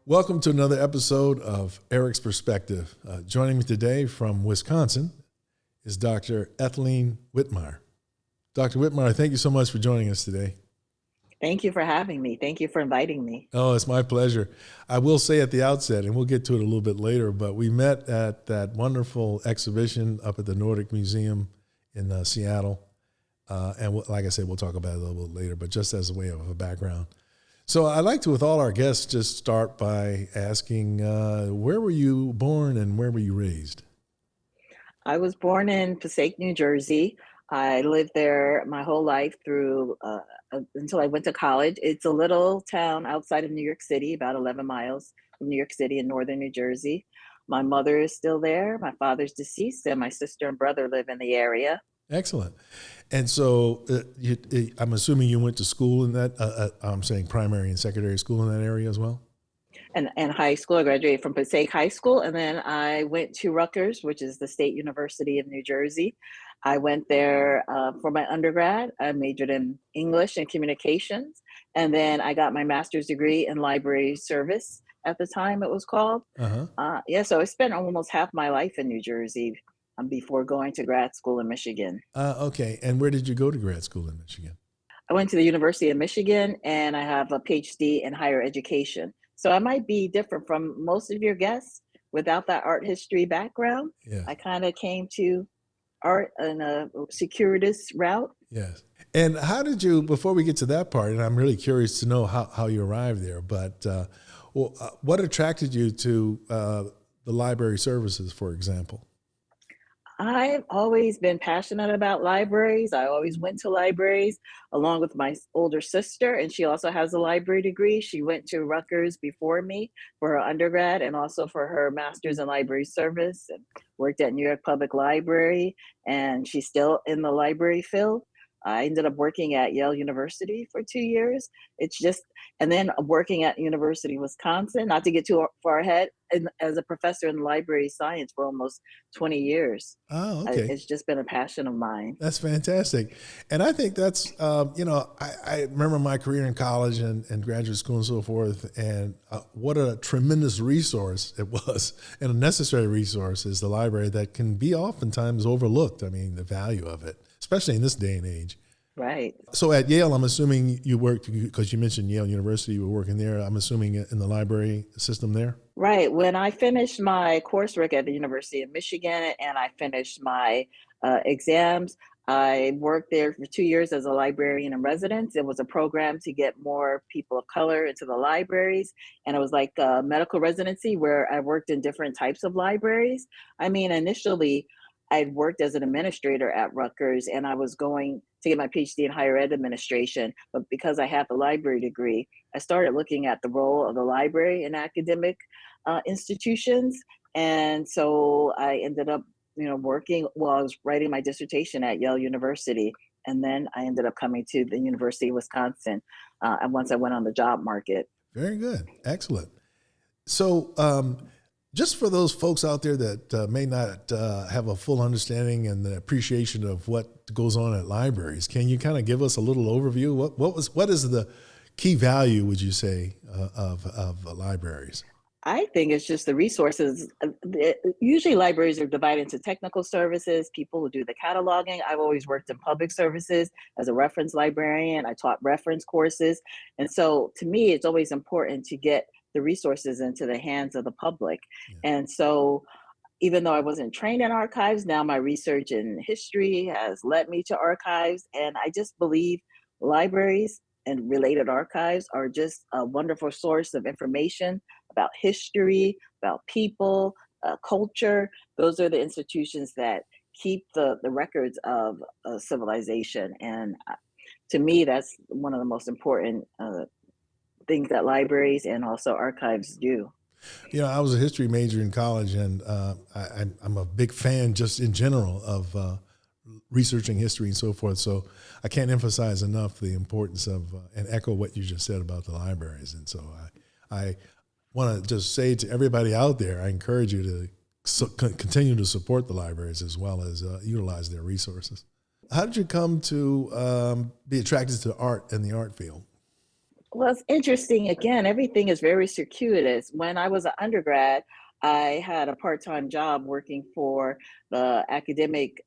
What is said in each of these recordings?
Welcome to another episode of Eric's Perspective. Joining me today from Wisconsin is Dr. Ethelene Whitmire. Dr. Whitmire, thank you so much for joining us today. Thank you for having me. Thank you for inviting me. Oh, it's my pleasure. I will say at the outset, and we'll get to it a little bit later, but we met at that wonderful exhibition up at the Nordic Museum in Seattle. Like I said, we'll talk about it a little bit later, but just as a way of a background. So I'd like to, with all our guests, just start by asking, where were you born and where were you raised? I was born in Passaic, New Jersey. I lived there my whole life through until I went to college. It's a little town outside of New York City, about 11 miles from New York City in northern New Jersey. My mother is still there. My father's deceased, and my sister and brother live in the area. Excellent. And so I'm assuming you went to school in that, I'm saying primary and secondary school in that area as well? And high school, I graduated from Passaic High School, and then I went to Rutgers, which is the State University of New Jersey. I went there for my undergrad. I majored in English and communications, and then I got my master's degree in library service at the time it was called. So I spent almost half my life in New Jersey before going to grad school in Michigan. Okay, and where did you go to grad school in Michigan? I went to the University of Michigan, and I have a PhD in higher education. So I might be different from most of your guests without that art history background. Yeah. I kind of came to art in a circuitous route. Yes. And how did you, before we get to that part, and I'm really curious to know how you arrived there, but what attracted you to the library services, for example? I've always been passionate about libraries. I always went to libraries along with my older sister, and she also has a library degree. She went to Rutgers before me for her undergrad and also for her master's in library service, and worked at New York Public Library, and she's still in the library field. I ended up working at Yale University for 2 years. And then working at University of Wisconsin, not to get too far ahead, as a professor in library science for almost 20 years. Oh, okay. It's just been a passion of mine. That's fantastic. And I think that's, I remember my career in college and graduate school and so forth, and what a tremendous resource it was, and a necessary resource is the library that can be oftentimes overlooked. I mean, the value of it, especially in this day and age. Right. So at Yale, I'm assuming you worked, because you mentioned Yale University, you were working there, I'm assuming in the library system there? Right. When I finished my coursework at the University of Michigan and I finished my exams, I worked there for 2 years as a librarian in residence. It was a program to get more people of color into the libraries. And it was like a medical residency where I worked in different types of libraries. I mean, initially, I'd worked as an administrator at Rutgers, and I was going to get my PhD in higher ed administration. But because I had the library degree, I started looking at the role of the library in academic institutions. And so I ended up, working while I was writing my dissertation at Yale University. And then I ended up coming to the University of Wisconsin and once I went on the job market. Very good. Excellent. So, just for those folks out there that may not have a full understanding and the appreciation of what goes on at libraries, can you kind of give us a little overview? What is the key value, would you say, of libraries? I think it's just the resources. Usually libraries are divided into technical services, people who do the cataloging. I've always worked in public services as a reference librarian. I taught reference courses. And so to me, it's always important to get the resources into the hands of the public. Yeah. And so even though I wasn't trained in archives, now my research in history has led me to archives. And I just believe libraries and related archives are just a wonderful source of information about history, about people, culture. Those are the institutions that keep the records of civilization. And to me, that's one of the most important things that libraries and also archives do. I was a history major in college, and I'm a big fan just in general of researching history and so forth. So I can't emphasize enough the importance of and echo what you just said about the libraries. And so I want to just say to everybody out there, I encourage you to continue to support the libraries as well as utilize their resources. How did you come to be attracted to art and the art field? Well, it's interesting. Again, everything is very circuitous. When I was an undergrad, I had a part-time job working for the academic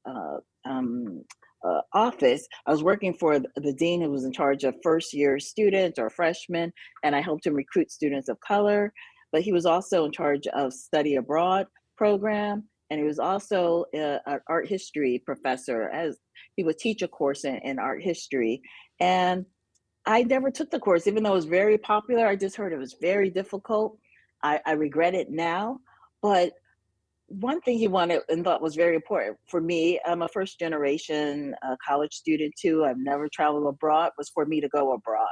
office. I was working for the dean who was in charge of first-year students or freshmen, and I helped him recruit students of color. But he was also in charge of study abroad program, and he was also an art history professor. As he would teach a course in art history, and I never took the course, even though it was very popular. I just heard it was very difficult. I regret it now. But one thing he wanted and thought was very important for me, I'm a first generation college student too. I've never traveled abroad, was for me to go abroad.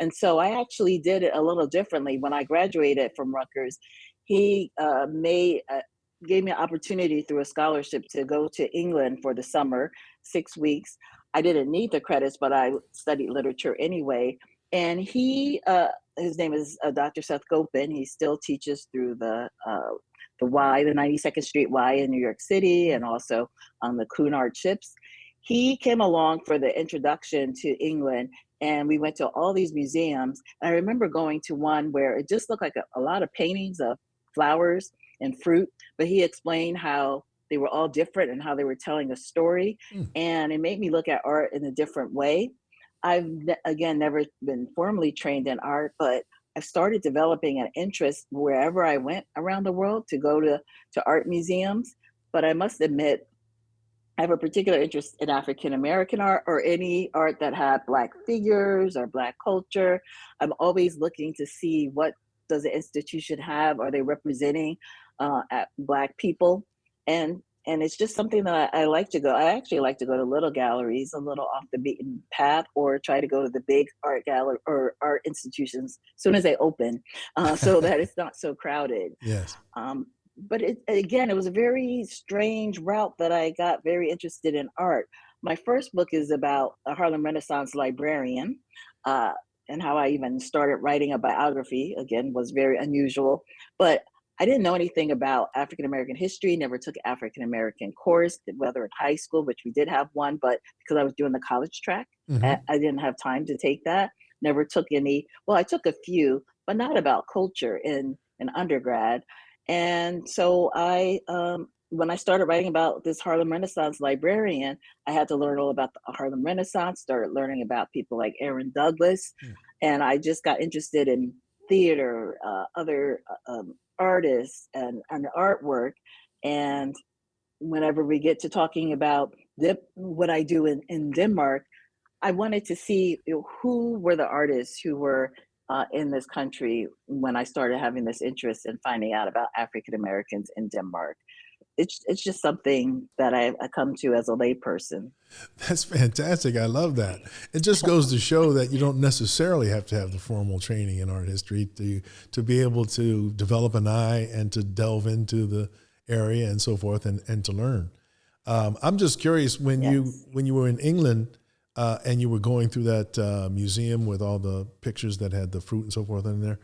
And so I actually did it a little differently. When I graduated from Rutgers, he gave me an opportunity through a scholarship to go to England for the summer, 6 weeks. I didn't need the credits, but I studied literature anyway. And his name is Dr. Seth Gopin. He still teaches through the Y, the 92nd Street Y in New York City, and also on the Cunard ships. He came along for the introduction to England, and we went to all these museums. And I remember going to one where it just looked like a lot of paintings of flowers and fruit, but he explained how they were all different and how they were telling a story. Mm. And it made me look at art in a different way. I've, again, never been formally trained in art, but I started developing an interest wherever I went around the world to go to art museums. But I must admit, I have a particular interest in African American art or any art that had Black figures or Black culture. I'm always looking to see what does the institution have? Are they representing at Black people? And it's just something that I like to go. I actually like to go to little galleries, a little off the beaten path, or try to go to the big art gallery or art institutions as soon as they open, so that it's not so crowded. Yes. But it was a very strange route that I got very interested in art. My first book is about a Harlem Renaissance librarian, and how I even started writing a biography, again, was very unusual. But I didn't know anything about African American history, never took an African American course, whether in high school, which we did have one, but because I was doing the college track, Mm-hmm. I didn't have time to take that. Never took any, well, I took a few, but not about culture in undergrad. And so when I started writing about this Harlem Renaissance librarian, I had to learn all about the Harlem Renaissance, started learning about people like Aaron Douglas, and I just got interested in theater, other artists and artwork. And whenever we get to talking about what I do in Denmark, I wanted to see who were the artists who were in this country when I started having this interest in finding out about African Americans in Denmark. It's just something that I come to as a layperson. That's fantastic. I love that. It just goes to show that you don't necessarily have to have the formal training in art history to be able to develop an eye and to delve into the area and so forth and to learn. I'm just curious, when you were in England and you were going through that museum with all the pictures that had the fruit and so forth in there,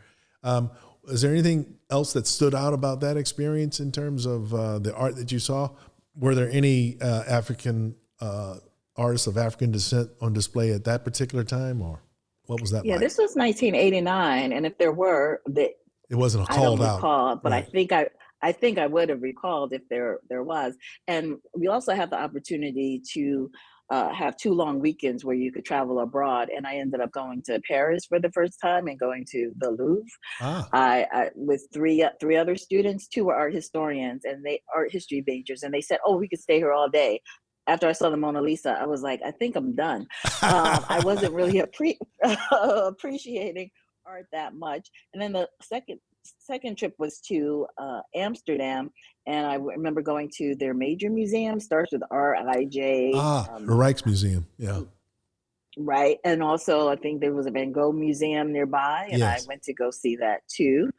is there anything else that stood out about that experience in terms of the art that you saw? Were there any African artists of African descent on display at that particular time, or what was that like? This was 1989, and if there were, it wasn't I called don't out. recall, but Right. I think I would have recalled if there was. And we also had the opportunity to have 2 long weekends where you could travel abroad. And I ended up going to Paris for the first time and going to the Louvre. Ah. I with three other students. 2 were art historians and they art history majors, and they said, "Oh, we could stay here all day." After I saw the Mona Lisa, I was like, "I think I'm done." I wasn't really appreciating art that much. And then the second trip was to Amsterdam, and I remember going to their major museum. Starts with RIJ. The Rijksmuseum. Yeah. Right, and also I think there was a Van Gogh museum nearby, and I Yes. went to go see that too.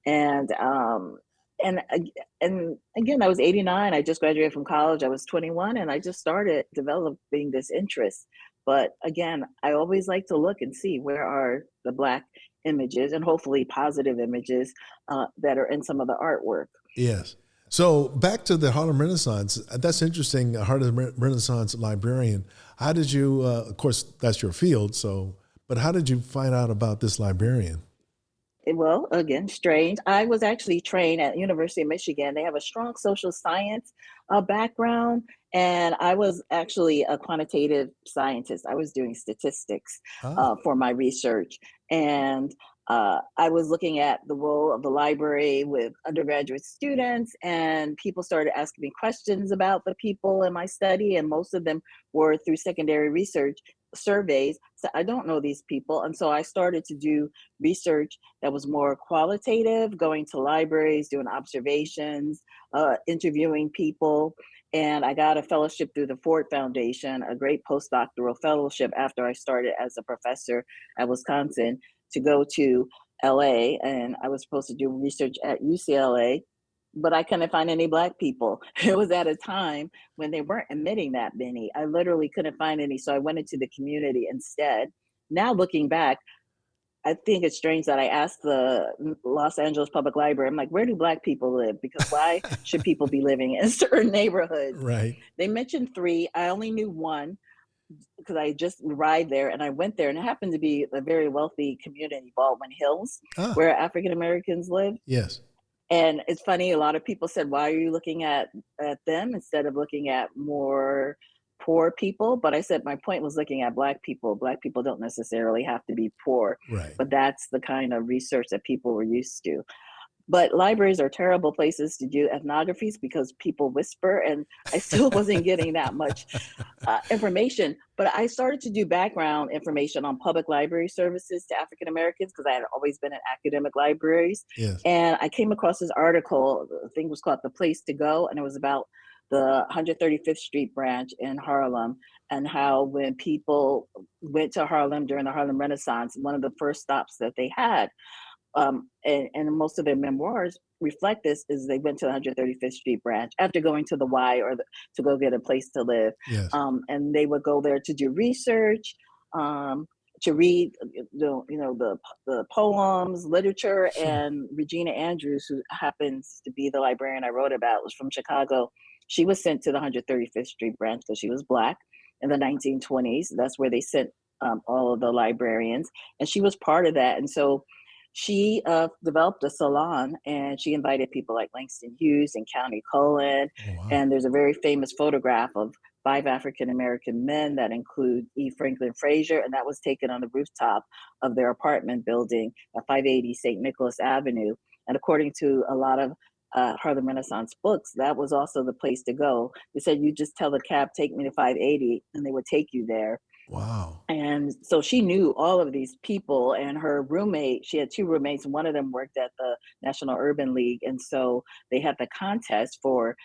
And and and again, I was 89. I just graduated from college. I was 21, and I just started developing this interest. But again, I always like to look and see where are the Black images, and hopefully positive images that are in some of the artwork. Yes. So back to the Harlem Renaissance. That's interesting. Harlem Renaissance librarian. How did you? Of course, that's your field. So, But how did you find out about this librarian? Well, again, strange. I was actually trained at University of Michigan. They have a strong social science background, and I was actually a quantitative scientist. I was doing statistics Ah, for my research, and I was looking at the role of the library with undergraduate students, and people started asking me questions about the people in my study, and most of them were through secondary research surveys. So I don't know these people, and so I started to do research that was more qualitative, going to libraries, doing observations, interviewing people. And I got a fellowship through the Ford Foundation, a great postdoctoral fellowship after I started as a professor at Wisconsin to go to LA. And I was supposed to do research at UCLA, but I couldn't find any Black people. It was at a time when they weren't admitting that many. I literally couldn't find any. So I went into the community instead. Now looking back, I think it's strange that I asked the Los Angeles Public Library, I'm like, where do Black people live? Because why should people be living in certain neighborhoods? right. They mentioned three. I only knew one because I just arrived there and I went there, and it happened to be a very wealthy community, Baldwin Hills, Ah, where African Americans live. yes. And it's funny, a lot of people said, why are you looking at them instead of looking at more poor people? But I said my point was looking at Black people. Black people don't necessarily have to be poor, Right. but that's the kind of research that people were used to. But libraries are terrible places to do ethnographies because people whisper, and I still wasn't getting that much information. But I started to do background information on public library services to African Americans because I had always been in academic libraries. Yes. And I came across this article, I think it was called The Place to Go, and it was about the 135th Street branch in Harlem, and how when people went to Harlem during the Harlem Renaissance, one of the first stops that they had, and most of their memoirs reflect this, is they went to the 135th Street branch after going to the Y to go get a place to live. Yes. And they would go there to do research, um, to read the poems, literature. Sure. And Regina Andrews, who happens to be the librarian I wrote about, was from Chicago. She was sent to the 135th Street branch because she was Black in the 1920s. That's where they sent all of the librarians, and she was part of that. And so she developed a salon, and she invited people like Langston Hughes and County Cullen. Oh, wow. And there's a very famous photograph of 5 African American men that include E. Franklin Frazier, and that was taken on the rooftop of their apartment building at 580 St. Nicholas Avenue. And according to a lot of Harlem Renaissance books, that was also the place to go. They said, you just tell the cab, take me to 580, and they would take you there. Wow. And so she knew all of these people, and her roommate, she had two roommates, and one of them worked at the National Urban League. And so they had the contest for,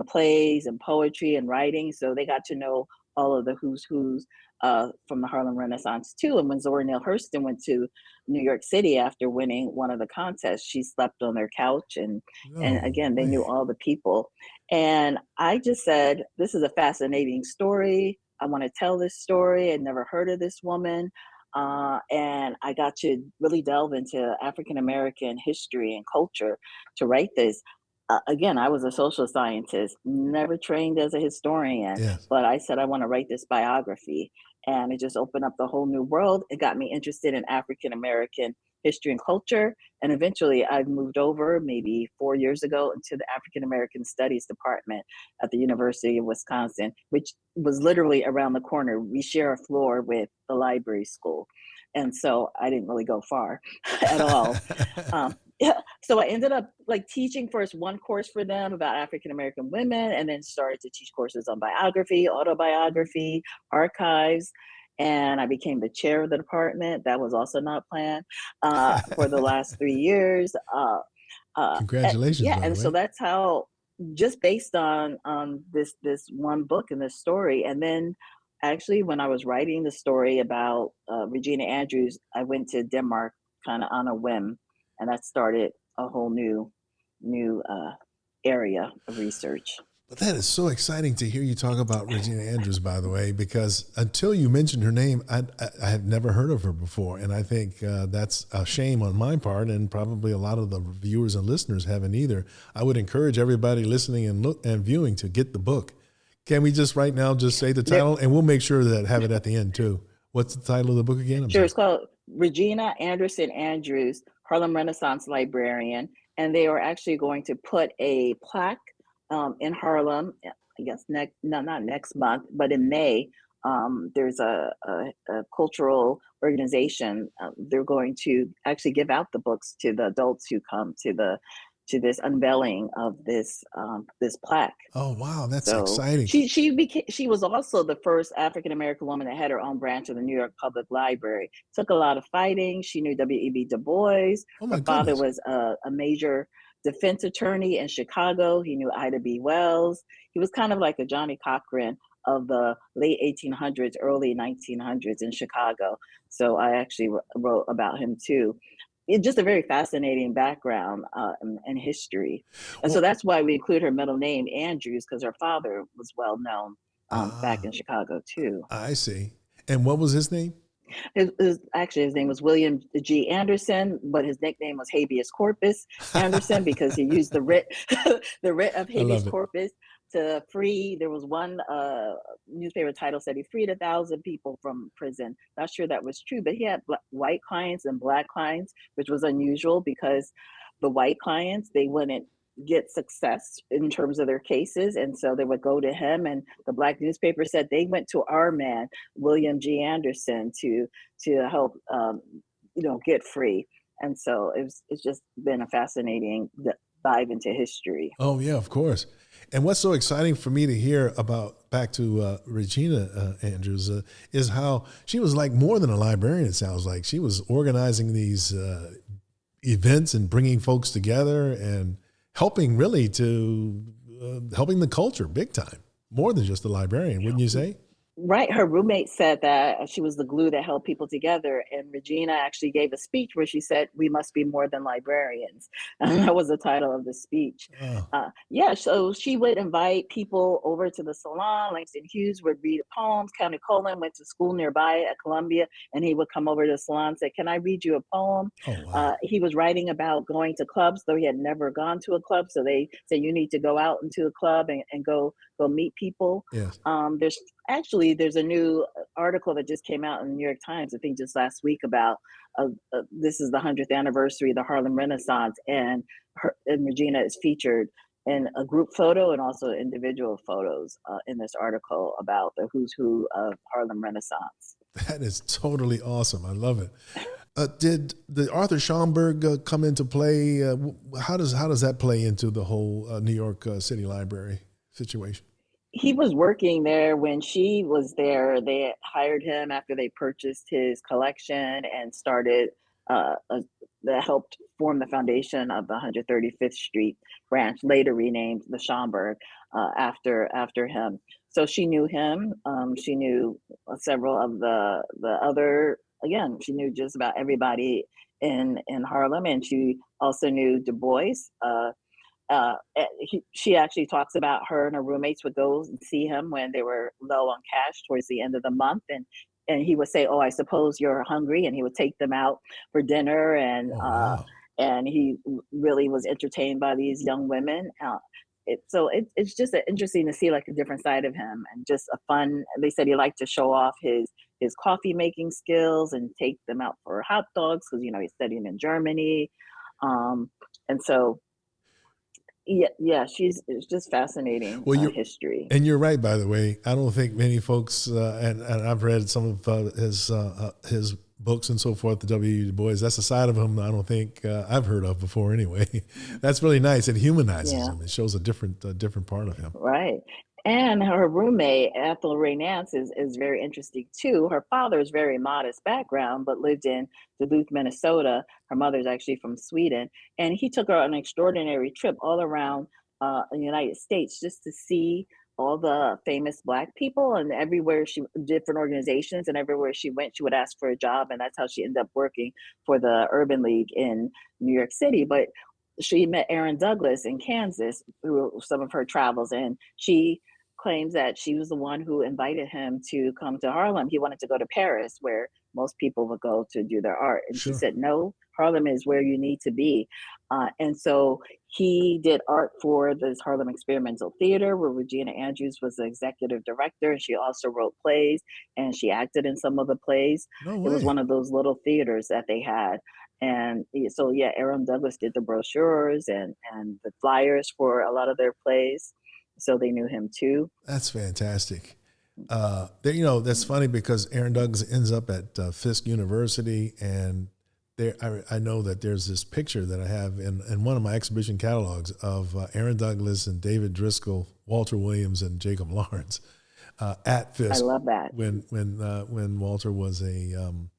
plays and poetry and writing. So they got to know all of the who's from the Harlem Renaissance too. And when Zora Neale Hurston went to New York City after winning one of the contests, she slept on their couch. And No again, they knew way. all the people. And I just said, this is a fascinating story. I want to tell this story. I'd never heard of this woman. And I got to really delve into African American history and culture to write this. Again, I was a social scientist, never trained as a historian, Yes. but I said I want to write this biography. And it just opened up the whole new world. It got me interested in African American history and culture. And eventually I moved over maybe 4 years ago into the African American Studies department at the University of Wisconsin, which was literally around the corner. We share a floor with the library school. And so I didn't really go far at all. Yeah, so I ended up like teaching first one course for them about African American women, and then started to teach courses on biography, autobiography, archives, and I became the chair of the department. That was also not planned for the last 3 years. Congratulations, Yeah, by the and so way. that's how, just based on this one book and this story, and then actually when I was writing the story about Regina Andrews, I went to Denmark kind of on a whim, and that started a whole new area of research. But that is so exciting to hear you talk about Regina Andrews, by the way, because until you mentioned her name, I had never heard of her before. And I think that's a shame on my part, and probably a lot of the viewers and listeners haven't either. I would encourage everybody listening and viewing to get the book. Can we just right now just say the There, title, and we'll make sure that have it at the end too. What's the title of the book again? I'm Sure, sorry. it's called Regina Andrews, Harlem Renaissance Librarian, and they are actually going to put a plaque in Harlem. I guess next, no, not next month, but in May. There's a cultural organization. They're going to actually give out the books to the adults who come to this unveiling of this plaque. Oh, wow, that's So exciting. she was also the first African American woman that had her own branch of the New York Public Library. Took a lot of fighting. She knew W.E.B. Du Bois. Oh my Her father goodness. was a major defense attorney in Chicago. He knew Ida B. Wells. He was kind of like a Johnny Cochran of the late 1800s, early 1900s in Chicago. So I actually wrote about him too. It's just a very fascinating background and history. And so Well, that's why we include her middle name, Andrews, because her father was well known back ah, in Chicago too. I see. And what was his name? Actually, his name was William G. Anderson, but his nickname was Habeas Corpus Anderson because he used the writ, the writ of I habeas love it. corpus to free. There was one newspaper title said he freed 1,000 people from prison. Not sure that was true, but he had white clients and black clients, which was unusual because the white clients they wouldn't get success in terms of their cases, and so they would go to him. And the black newspaper said they went to our man William G. Anderson to help get free. And so it's just been a fascinating dive into history. Oh yeah, of course. And what's so exciting for me to hear about back to Regina Andrews is how she was like more than a librarian. It sounds like she was organizing these events and bringing folks together and helping really to helping the culture big time, more than just a librarian, wouldn't you say? Right. Her roommate said that she was the glue that held people together. And Regina actually gave a speech where she said, "We must be more than librarians." And that was the title of the speech. Oh, Yeah. So she would invite people over to the salon. Langston Hughes would read poems. County Cullen went to school nearby at Columbia, and he would come over to the salon and say, "Can I read you a poem?" oh wow. He was writing about going to clubs, though he had never gone to a club. So they said, "You need to go out into a club and go meet people." Yes. There's a new article that just came out in the New York Times, I think just last week, about this is the 100th anniversary of the Harlem Renaissance, and Regina is featured in a group photo and also individual photos in this article about the who's who of Harlem Renaissance. That is totally awesome. I love it. Did the Arthur Schomburg come into play? How does that play into the whole New York City Library situation? He was working there when she was there. They hired him after they purchased his collection and started that helped form the foundation of the 135th Street branch, later renamed the Schomburg after him. So she knew him. She knew several of the other. Again, she knew just about everybody in Harlem, and she also knew Du Bois. She actually talks about her and her roommates would go and see him when they were low on cash towards the end of the month, and he would say, "Oh, I suppose you're hungry," and he would take them out for dinner, Oh wow. and he really was entertained by these young women. It's just interesting to see like a different side of him, and just a fun. They said he liked to show off his coffee making skills and take them out for hot dogs because he's studying in Germany, and so yeah, it's just fascinating Well, you're history. and you're right. By the way, I don't think many folks, and I've read some of his books and so forth. The W. Du Bois. That's a side of him I don't think I've heard of before. Anyway, that's really nice. It humanizes Yeah, him. It shows a different part of him. right. And her roommate, Ethelene Nance, is very interesting too. Her father's very modest background, but lived in Duluth, Minnesota. Her mother's actually from Sweden. And he took her on an extraordinary trip all around the United States just to see all the famous Black people, and everywhere different organizations, and everywhere she went, she would ask for a job. And that's how she ended up working for the Urban League in New York City. But she met Aaron Douglas in Kansas through some of her travels, and she claims that she was the one who invited him to come to Harlem. He wanted to go to Paris, where most people would go to do their art. And she Sure. said, no, Harlem is where you need to be. And so he did art for this Harlem Experimental Theater, where Regina Andrews was the executive director, and she also wrote plays and she acted in some of the plays. No It was way. one of those little theaters that they had. And so, yeah, Aaron Douglas did the brochures and the flyers for a lot of their plays. So they knew him too. That's fantastic. That's funny because Aaron Douglas ends up at Fisk University, and there I know that there's this picture that I have in one of my exhibition catalogs of Aaron Douglas and David Driscoll, Walter Williams, and Jacob Lawrence at I Fisk love that. when Walter was an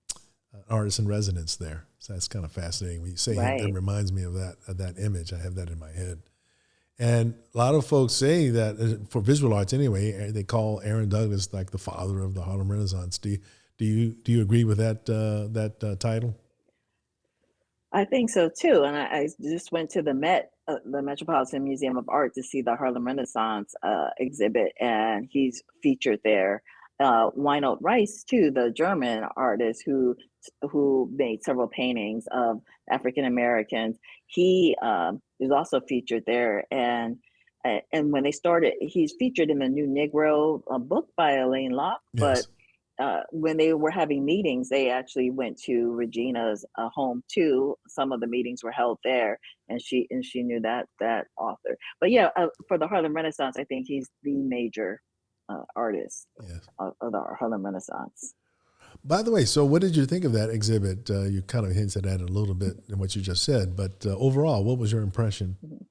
artist in residence there. So that's kind of fascinating. When you say him, that Right. reminds me of that image. I have that in my head. And a lot of folks say that for visual arts anyway, they call Aaron Douglas like the father of the Harlem Renaissance. Do you agree with that title? I think so too. And I just went to the the Metropolitan Museum of Art, to see the Harlem Renaissance exhibit, and he's featured there. Winold Rice, too, the German artist who made several paintings of African Americans, he is also featured there. And when they started, he's featured in the New Negro book by Elaine Locke, but Yes. when they were having meetings, they actually went to Regina's home too. Some of the meetings were held there, and she knew that author. But yeah, for the Harlem Renaissance, I think he's the major artist Yes. of the Harlem Renaissance. By the way, so what did you think of that exhibit? You kind of hinted at it a little bit in what you just said, but overall, what was your impression? Mhm.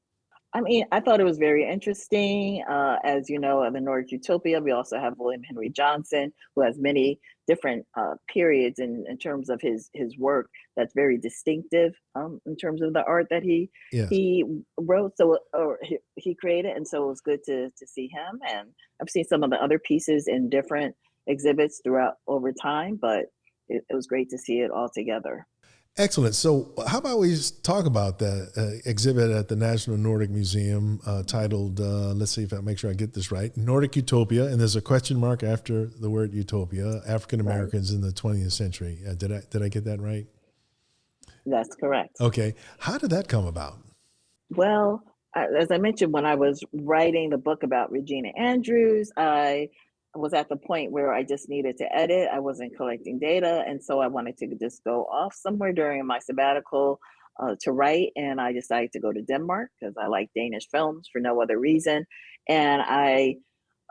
I mean, I thought it was very interesting. As you know, in the Nordic Utopia, we also have William Henry Johnson, who has many different periods in terms of his work that's very distinctive in terms of the art that Yes. he wrote, or he created. And so it was good to see him. And I've seen some of the other pieces in different exhibits throughout over time, but it was great to see it all together. Excellent. So, how about we talk about the exhibit at the National Nordic Museum titled, let's see if I make sure I get this right, Nordic Utopia, and there's a question mark after the word utopia, African Right. Americans in the 20th century. Did I get that right? That's correct. Okay. How did that come about? Well, as I mentioned, when I was writing the book about Regina Andrews, I was at the point where I just needed to edit. I wasn't collecting data. And so I wanted to just go off somewhere during my sabbatical to write. And I decided to go to Denmark because I like Danish films for no other reason. And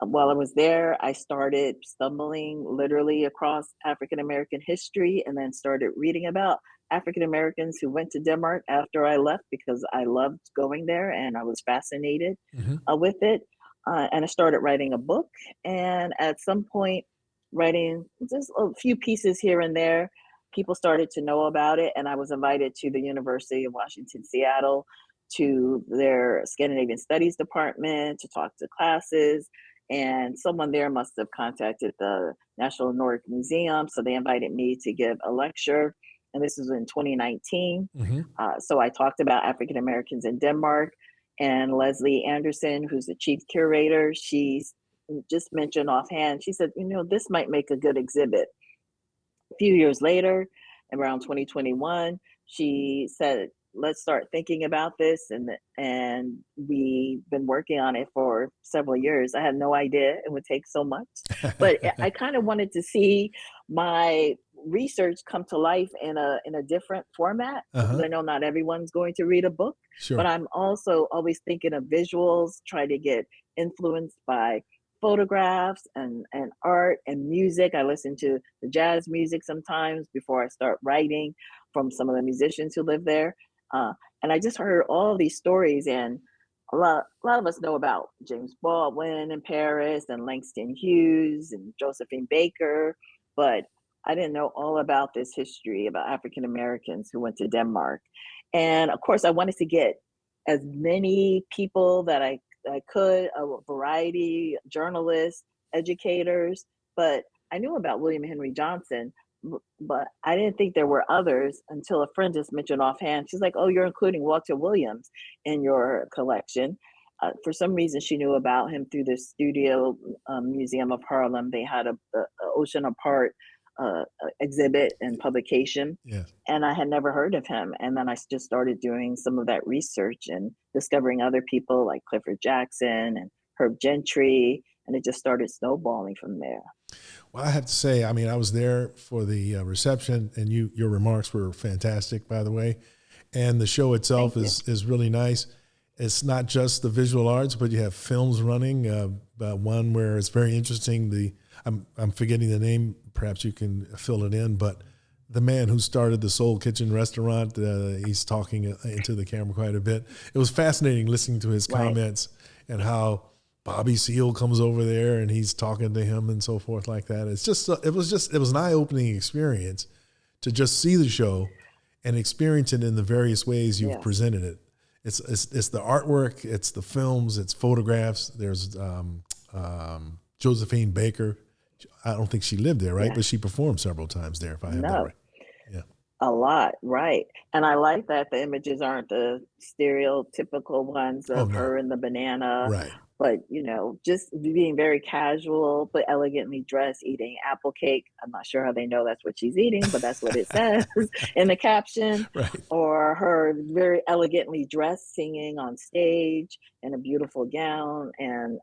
while I was there, I started stumbling literally across African American history, and then started reading about African Americans who went to Denmark after I left, because I loved going there and I was fascinated Hmm. with it. And I started writing a book. And at some point, writing just a few pieces here and there, people started to know about it. And I was invited to the University of Washington, Seattle, to their Scandinavian Studies department to talk to classes. And someone there must have contacted the National Nordic Museum. So they invited me to give a lecture. And this was in 2019. Hmm. So I talked about African Americans in Denmark. And Leslie Anderson, who's the chief curator, she just mentioned offhand, she said, this might make a good exhibit. A few years later, around 2021, she said, let's start thinking about this. And we've been working on it for several years. I had no idea it would take so much, but I kind of wanted to see my research come to life in a different format, because Uh-huh. I know not everyone's going to read a book, but Sure. I'm also always thinking of visuals, try to get influenced by photographs and art and music. I listen to the jazz music sometimes before I start writing, from some of the musicians who live there. Uh, and I just heard all these stories, and a lot of us know about James Baldwin in Paris, and Langston Hughes and Josephine Baker, but I didn't know all about this history about African Americans who went to Denmark. And of course, I wanted to get as many people that I could, a variety, journalists, educators, but I knew about William Henry Johnson, but I didn't think there were others until a friend just mentioned offhand. She's like, "Oh, you're including Walter Williams in your collection." For some reason, she knew about him through the Studio Museum of Harlem. They had a ocean apart exhibit and publication. Yeah. And I had never heard of him. And then I just started doing some of that research and discovering other people like Clifford Jackson and Herb Gentry. And it just started snowballing from there. Well, I have to say, I mean, I was there for the reception, and your remarks were fantastic, by the way. And the show itself is really nice. It's not just the visual arts, but you have films running. One where it's very interesting. I'm forgetting the name. Perhaps you can fill it in. But the man who started the Soul Kitchen restaurant, he's talking into the camera quite a bit. It was fascinating listening to his comments and how Bobby Seale comes over there and he's talking to him and so forth like that. It was an eye-opening experience to just see the show and experience it in the various ways you've presented it. It's the artwork, it's the films, it's photographs. There's Josephine Baker. I don't think she lived there, right? Yeah. But she performed several times there, if I have that right. Yeah. A lot, right. And I like that the images aren't the stereotypical ones of her and the banana. Right. But, just being very casual, but elegantly dressed, eating apple cake. I'm not sure how they know that's what she's eating, but that's what it says in the caption. Right. Or her very elegantly dressed, singing on stage in a beautiful gown. And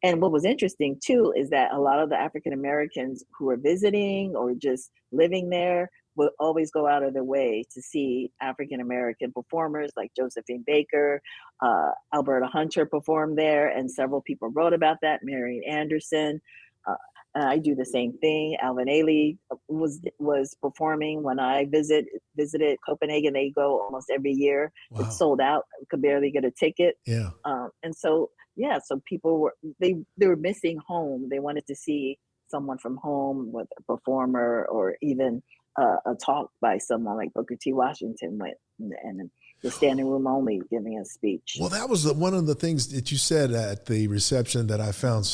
and what was interesting too, is that a lot of the African Americans who were visiting or just living there would always go out of their way to see African American performers like Josephine Baker. Alberta Hunter performed there, and several people wrote about that. Marian Anderson. And I do the same thing. Alvin Ailey was performing when I visited Copenhagen. They go almost every year. Wow. It's sold out. Could barely get a ticket. Yeah. And so people were they were missing home. They wanted to see someone from home, with a performer or even a talk by someone like Booker T. Washington went and the standing room only giving a speech. Well, that was one of the things that you said at the reception that I found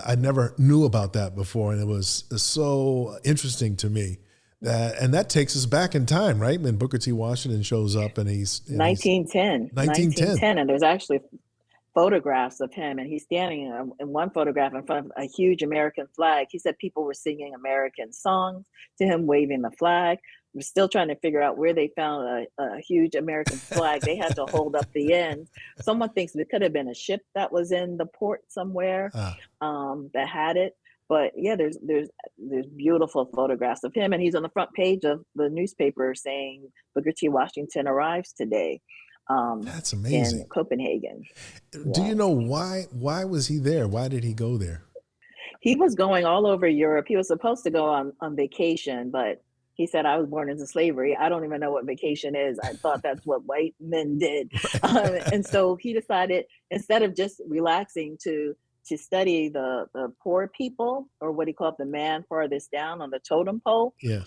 I never knew about that before. And it was so interesting to me that takes us back in time, right? When Booker T. Washington shows up and he's 1910. And there's actually photographs of him, and he's standing in one photograph in front of a huge American flag. He said people were singing American songs to him, waving the flag. We're still trying to figure out where they found a huge American flag. They had to hold up the end. Someone thinks it could have been a ship that was in the port somewhere that had it. But yeah, there's beautiful photographs of him, and he's on the front page of the newspaper saying Booker T. Washington arrives today. That's amazing. In Copenhagen. Do you know why was he there? Why did he go there? He was going all over Europe. He was supposed to go on vacation, but he said, I was born into slavery. I don't even know what vacation is. I thought that's what white men did. And so he decided, instead of just relaxing, to study the poor people, or what he called the man farthest down on the totem pole. Yeah.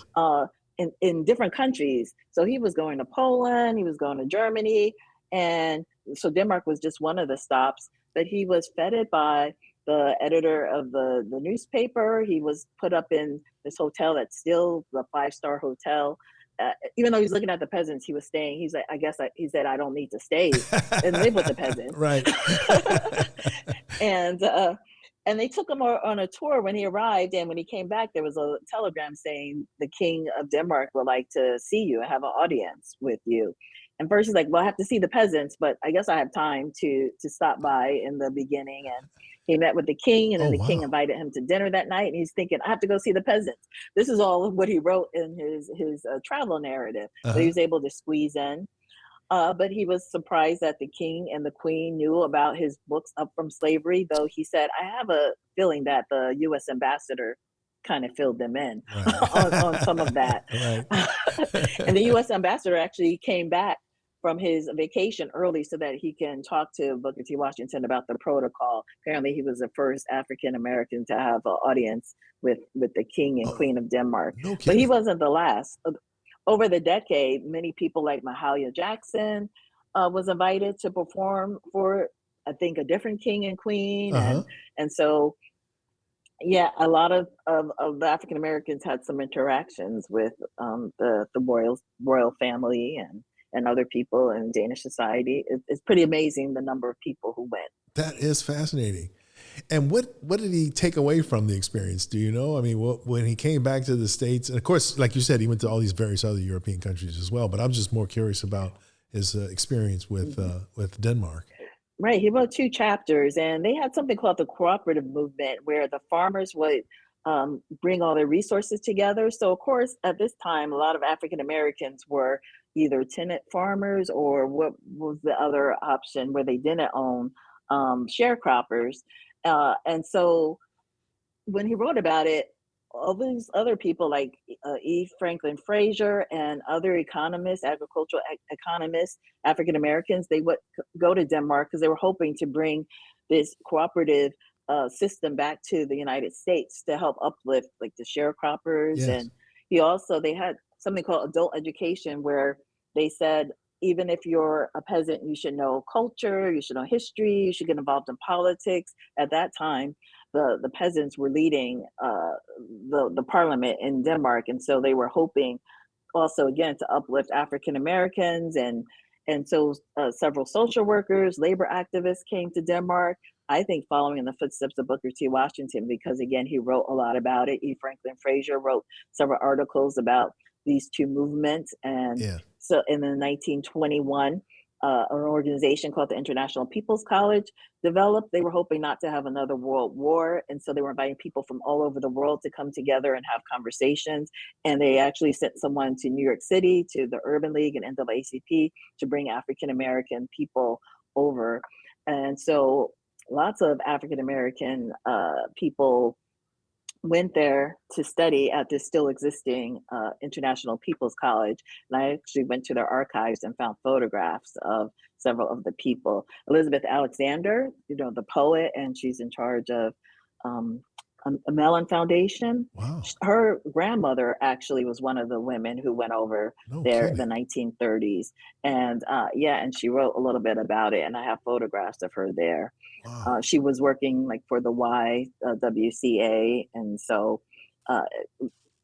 In different countries. So he was going to Poland, he was going to Germany, and so Denmark was just one of the stops. But he was feted by the editor of the newspaper. He was put up in this hotel that's still the 5-star hotel. Even though he's looking at the peasants, he was staying. He's like, he said, I don't need to stay and live with the peasants. Right. And they took him on a tour when he arrived. And when he came back, there was a telegram saying the King of Denmark would like to see you and have an audience with you. And first he's like, well, I have to see the peasants, but I guess I have time to stop by in the beginning. And he met with the king, and then the king invited him to dinner that night. And he's thinking, I have to go see the peasants. This is all of what he wrote in his travel narrative. So he was able to squeeze in. But he was surprised that the king and the queen knew about his books up from slavery, though he said, I have a feeling that the U.S. ambassador kind of filled them in on some of that. And the U.S. ambassador actually came back from his vacation early so that he can talk to Booker T. Washington about the protocol. Apparently he was the first African-American to have an audience with the king and queen of Denmark. No but he wasn't the last. Over the decade, many people like Mahalia Jackson was invited to perform for, I think, a different king and queen. And so, yeah, a lot of the African Americans had some interactions with the royal family and other people in Danish society. It's pretty amazing the number of people who went. That is fascinating. And what did he take away from the experience? Do you know? I mean, when he came back to the States, and of course, like you said, he went to all these various other European countries as well. But I'm just more curious about his experience with Denmark. Right. He wrote two chapters, and they had something called the cooperative movement, where the farmers would bring all their resources together. So, of course, at this time, a lot of African Americans were either tenant farmers, or what was the other option where they didn't own, sharecroppers. And so when he wrote about it, all these other people like E. Franklin Frazier and other economists, agricultural economists, African Americans, they would go to Denmark because they were hoping to bring this cooperative system back to the United States to help uplift like the sharecroppers. Yes. And they had something called adult education, where they said, even if you're a peasant, you should know culture, you should know history, you should get involved in politics. At that time, the peasants were leading the parliament in Denmark, and so they were hoping also again to uplift African Americans, and so several social workers, labor activists came to Denmark. I think following in the footsteps of Booker T. Washington, because again he wrote a lot about it. E. Franklin Frazier wrote several articles about these two movements, and Yeah. so in the 1921. An organization called the International People's College developed. They were hoping not to have another world war. And so they were inviting people from all over the world to come together and have conversations. And they actually sent someone to New York City, to the Urban League and NAACP, to bring African American people over. And so lots of African American people went there to study at this still existing International People's College. And I actually went to their archives and found photographs of several of the people. Elizabeth Alexander, the poet, and she's in charge of a Mellon Foundation. Wow. Her grandmother actually was one of the women who went over there in the 1930s. And and she wrote a little bit about it, and I have photographs of her there. Wow. She was working like for the YWCA, and so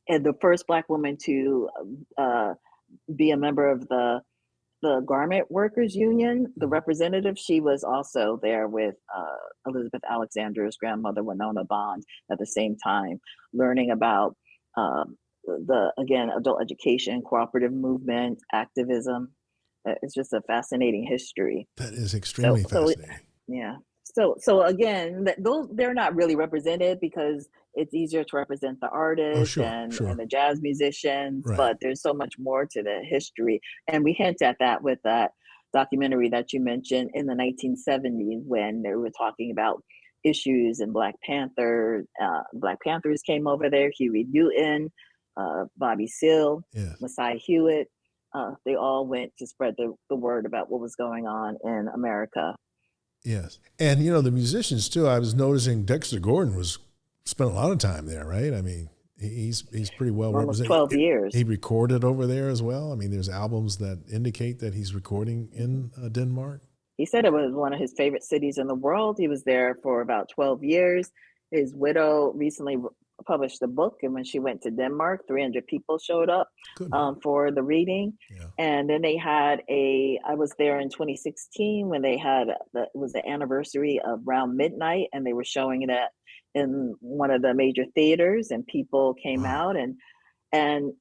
and the first Black woman to be a member of the Garment Workers Union, the representative. She was also there with Elizabeth Alexander's grandmother, Winona Bond, at the same time, learning about the adult education, cooperative movement, activism. It's just a fascinating history. That is extremely fascinating. Yeah. So again, they're not really represented because it's easier to represent the artists and the jazz musicians, right. But there's so much more to the history. And we hint at that with that documentary that you mentioned in the 1970s, when they were talking about issues in Black Panther. Black Panthers came over there, Huey Newton, Bobby Seale, yes. Messiah Hewitt. They all went to spread the word about what was going on in America. Yes. And, the musicians, too. I was noticing Dexter Gordon spent a lot of time there, right? I mean, he's pretty well almost represented. 12 years. He recorded over there as well. I mean, there's albums that indicate that he's recording in Denmark. He said it was one of his favorite cities in the world. He was there for about 12 years. His widow recently published a book, and when she went to Denmark, 300 people showed up for the reading. Yeah. And then they had I was there in 2016 when they had it was the anniversary of Round Midnight, and they were showing it in one of the major theaters, and people came out and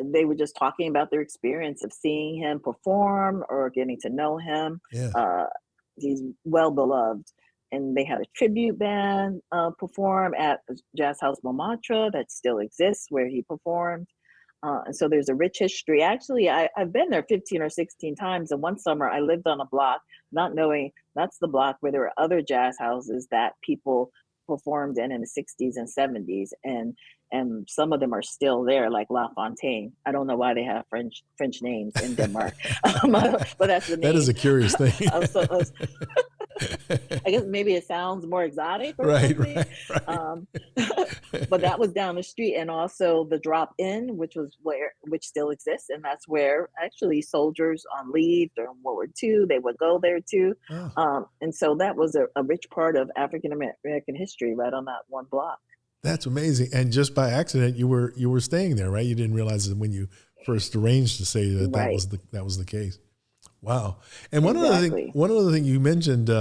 they were just talking about their experience of seeing him perform or getting to know him. Yeah. He's well beloved. And they had a tribute band perform at Jazz House Montmartre that still exists, where he performed. And so there's a rich history. Actually, I've been there 15 or 16 times. And one summer I lived on a block, not knowing that's the block where there were other jazz houses that people performed in the 60s and 70s. And some of them are still there, like La Fontaine. I don't know why they have French names in Denmark, but that's the name. That is a curious thing. I guess maybe it sounds more exotic or right, something. Right. But that was down the street. And also the Drop-In, which still exists. And that's where actually soldiers on leave during World War II, they would go there too. Oh. And so that was a rich part of African American history right on that one block. That's amazing. And just by accident, you were staying there, right? You didn't realize it when you first arranged to say that was the case. Wow. And one other thing you mentioned,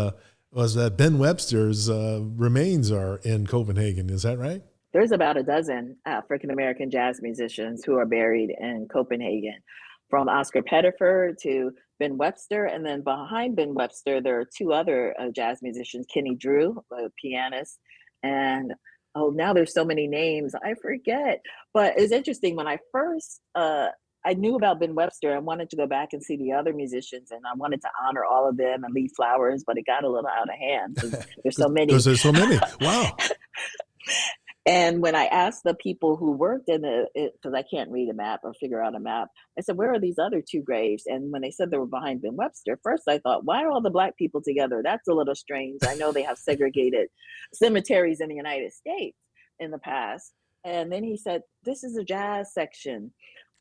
was that Ben Webster's remains are in Copenhagen. Is that right? There's about a dozen African American jazz musicians who are buried in Copenhagen, from Oscar Pettiford to Ben Webster. And then behind Ben Webster, there are two other jazz musicians, Kenny Drew, a pianist, and oh, now there's so many names, I forget. But it's interesting, when I first, I knew about Ben Webster, I wanted to go back and see the other musicians, and I wanted to honor all of them and leave flowers, but it got a little out of hand because there's so many. Because there's so many. Wow. And when I asked the people who worked in because I can't read a map or figure out a map, I said, where are these other two graves? And when they said they were behind Ben Webster, first I thought, why are all the Black people together? That's a little strange. I know they have segregated cemeteries in the United States in the past. And then he said, this is a jazz section.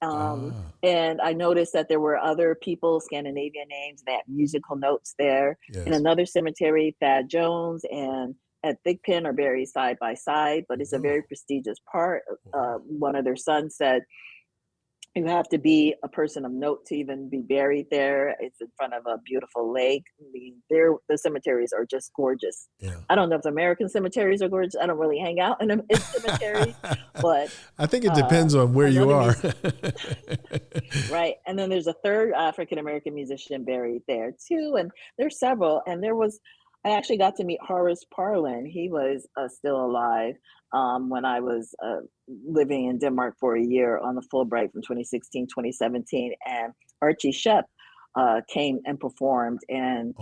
And I noticed that there were other people, Scandinavian names, that musical notes there. Yes. In another cemetery, Thad Jones and Ed Thigpen are buried side by side, but it's a very prestigious part. One of their sons said, you have to be a person of note to even be buried there. It's in front of a beautiful lake. The cemeteries are just gorgeous. Yeah. I don't know if American cemeteries are gorgeous. I don't really hang out in cemeteries, but I think it depends on where you are. Right. And then there's a third African-American musician buried there too. And there's several. And I actually got to meet Horace Parlan. He was still alive when I was living in Denmark for a year on the Fulbright from 2016, 2017. And Archie Shepp came and performed, and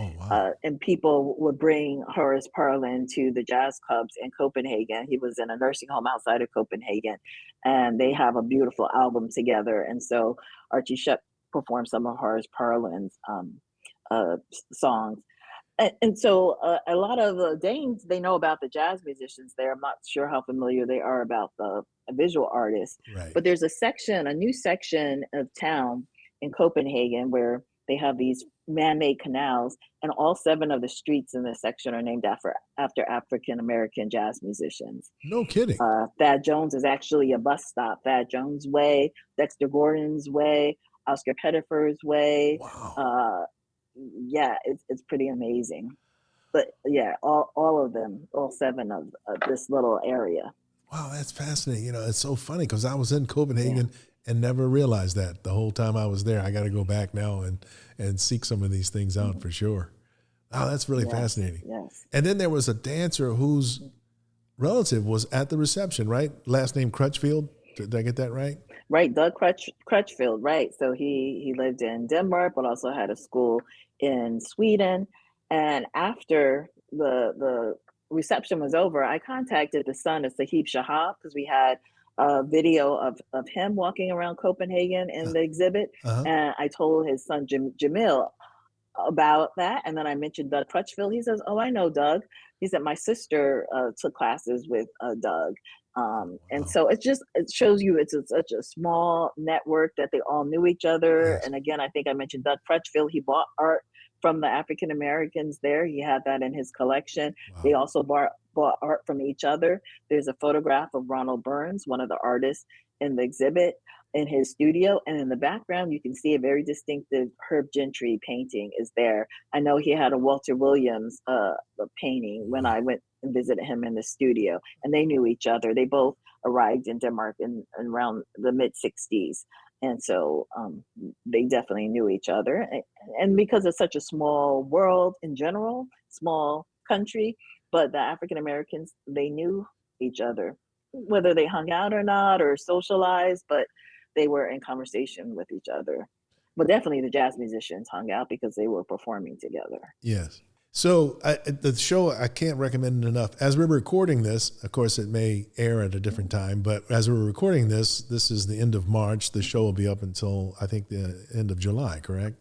and people would bring Horace Parlan to the jazz clubs in Copenhagen. He was in a nursing home outside of Copenhagen, and they have a beautiful album together. And so Archie Shepp performed some of Horace Parlan's songs. And so a lot of Danes, they know about the jazz musicians there. I'm not sure how familiar they are about the visual artists. Right. But there's a new section of town in Copenhagen where they have these man-made canals, and all 7 of the streets in this section are named after African-American jazz musicians. No kidding. Thad Jones is actually a bus stop. Thad Jones Way, Dexter Gordon's Way, Oscar Pettiford's Way. Wow. Yeah, it's pretty amazing. But yeah, all of them, all 7 of this little area. Wow, that's fascinating. It's so funny because I was in Copenhagen and never realized that the whole time I was there. I got to go back now and seek some of these things out for sure. Wow, that's really fascinating. Yes. And then there was a dancer whose relative was at the reception, right? Last name Crutchfield. Did I get that right? Right, Doug Crutchfield, right. So he lived in Denmark, but also had a school in Sweden. And after the reception was over, I contacted the son of Sahib Shahab, because we had a video of him walking around Copenhagen in the exhibit. And I told his son Jamil about that. And then I mentioned Doug Crutchfield. He says, oh, I know Doug. He said, my sister took classes with Doug. And so it shows you it's such a small network that they all knew each other. Yes. And again, I think I mentioned Doug Crutchfield. He bought art from the African Americans there. He had that in his collection. Wow. They also bought art from each other. There's a photograph of Ronald Burns, one of the artists in the exhibit, in his studio. And in the background, you can see a very distinctive Herb Gentry painting is there. I know he had a Walter Williams painting when I went and visited him in the studio, and they knew each other. They both arrived in Denmark in around the mid-60s. And so they definitely knew each other. And because it's such a small world in general, small country, but the African Americans, they knew each other, whether they hung out or not or socialized, but they were in conversation with each other. But definitely the jazz musicians hung out because they were performing together. Yes. So the show, I can't recommend it enough. As we're recording this, of course, it may air at a different time, but as we're recording this is the end of March. The show will be up until, I think, the end of July, correct?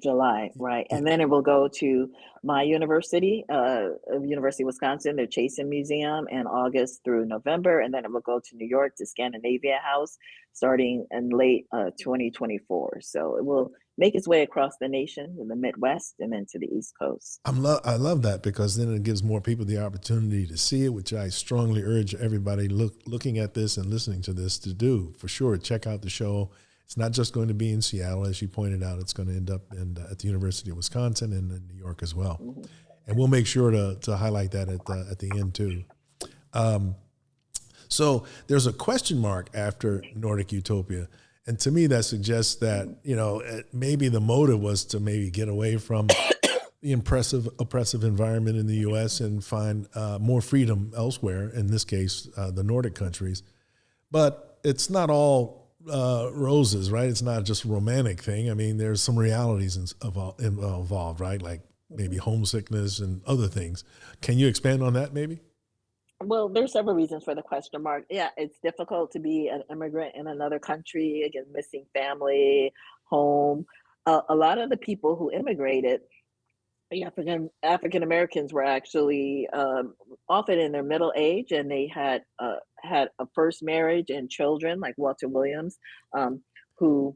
July, right. And then it will go to my university, University of Wisconsin, their Chasen Museum, in August through November. And then it will go to New York to Scandinavia House starting in late 2024. So it will make its way across the nation, in the Midwest, and then to the East Coast. I love that, because then it gives more people the opportunity to see it, which I strongly urge everybody looking at this and listening to this to do. For sure, check out the show. It's not just going to be in Seattle, as you pointed out. It's going to end up at the University of Wisconsin and in New York as well. Mm-hmm. And we'll make sure to highlight that at the end too. So there's a question mark after Nordic Utopia. And to me, that suggests that, maybe the motive was to maybe get away from the oppressive environment in the U.S. and find more freedom elsewhere, in this case, the Nordic countries. But it's not all roses, right? It's not just a romantic thing. I mean, there's some realities involved, right? Like maybe homesickness and other things. Can you expand on that maybe? Well, there's several reasons for the question mark. Yeah, it's difficult to be an immigrant in another country, again, missing family, home. A lot of the people who immigrated, the African Americans, were actually often in their middle age, and they had a first marriage and children, like Walter Williams, who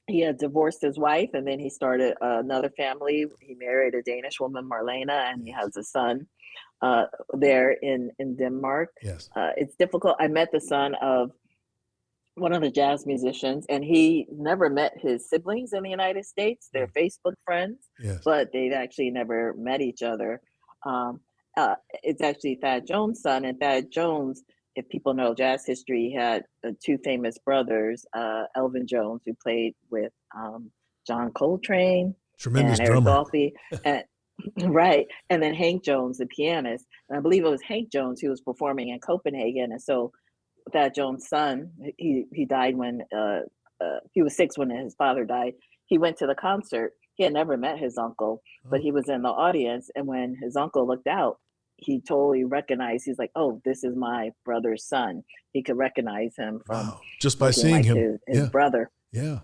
he had divorced his wife, and then he started another family. He married a Danish woman, Marlena, and he has a son there in Denmark. Yes. It's difficult. I met the son of one of the jazz musicians, and he never met his siblings in the United States. They're Facebook friends, Yes. but they've actually never met each other. It's actually Thad Jones' son, and Thad Jones, if people know jazz history, had two famous brothers, Elvin Jones, who played with John Coltrane Tremendous and Eric drummer. Dolphy, and right, and then Hank Jones, the pianist. And I believe it was Hank Jones who was performing in Copenhagen, and so Thad Jones' son, he died when he was 6 when his father died. He went to the concert. He had never met his uncle, but he was in the audience, and when his uncle looked out, he totally recognized. He's like, "Oh, this is my brother's son." He could recognize him from Wow. Just by looking seeing like him. his brother, Yeah.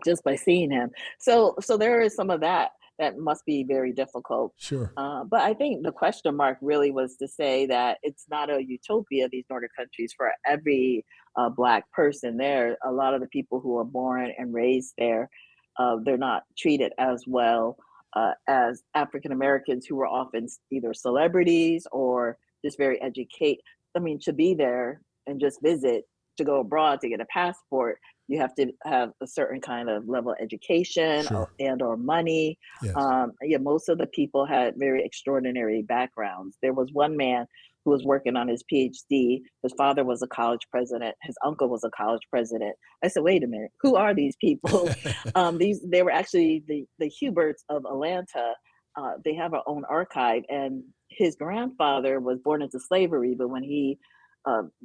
just by seeing him. So there is some of that must be very difficult. Sure. But I think the question mark really was to say that it's not a utopia, these Nordic countries, for every Black person there. A lot of the people who are born and raised there, they're not treated as well as African Americans, who were often either celebrities or just very educated. I mean, to be there and just visit, to go abroad to get a passport, you have to have a certain kind of level of education Sure. or money. Yes. Most of the people had very extraordinary backgrounds. There was one man who was working on his PhD. His father was a college president. His uncle was a college president. I said, wait a minute, who are these people? They were actually the Huberts of Atlanta. They have our own archive, and his grandfather was born into slavery, but when he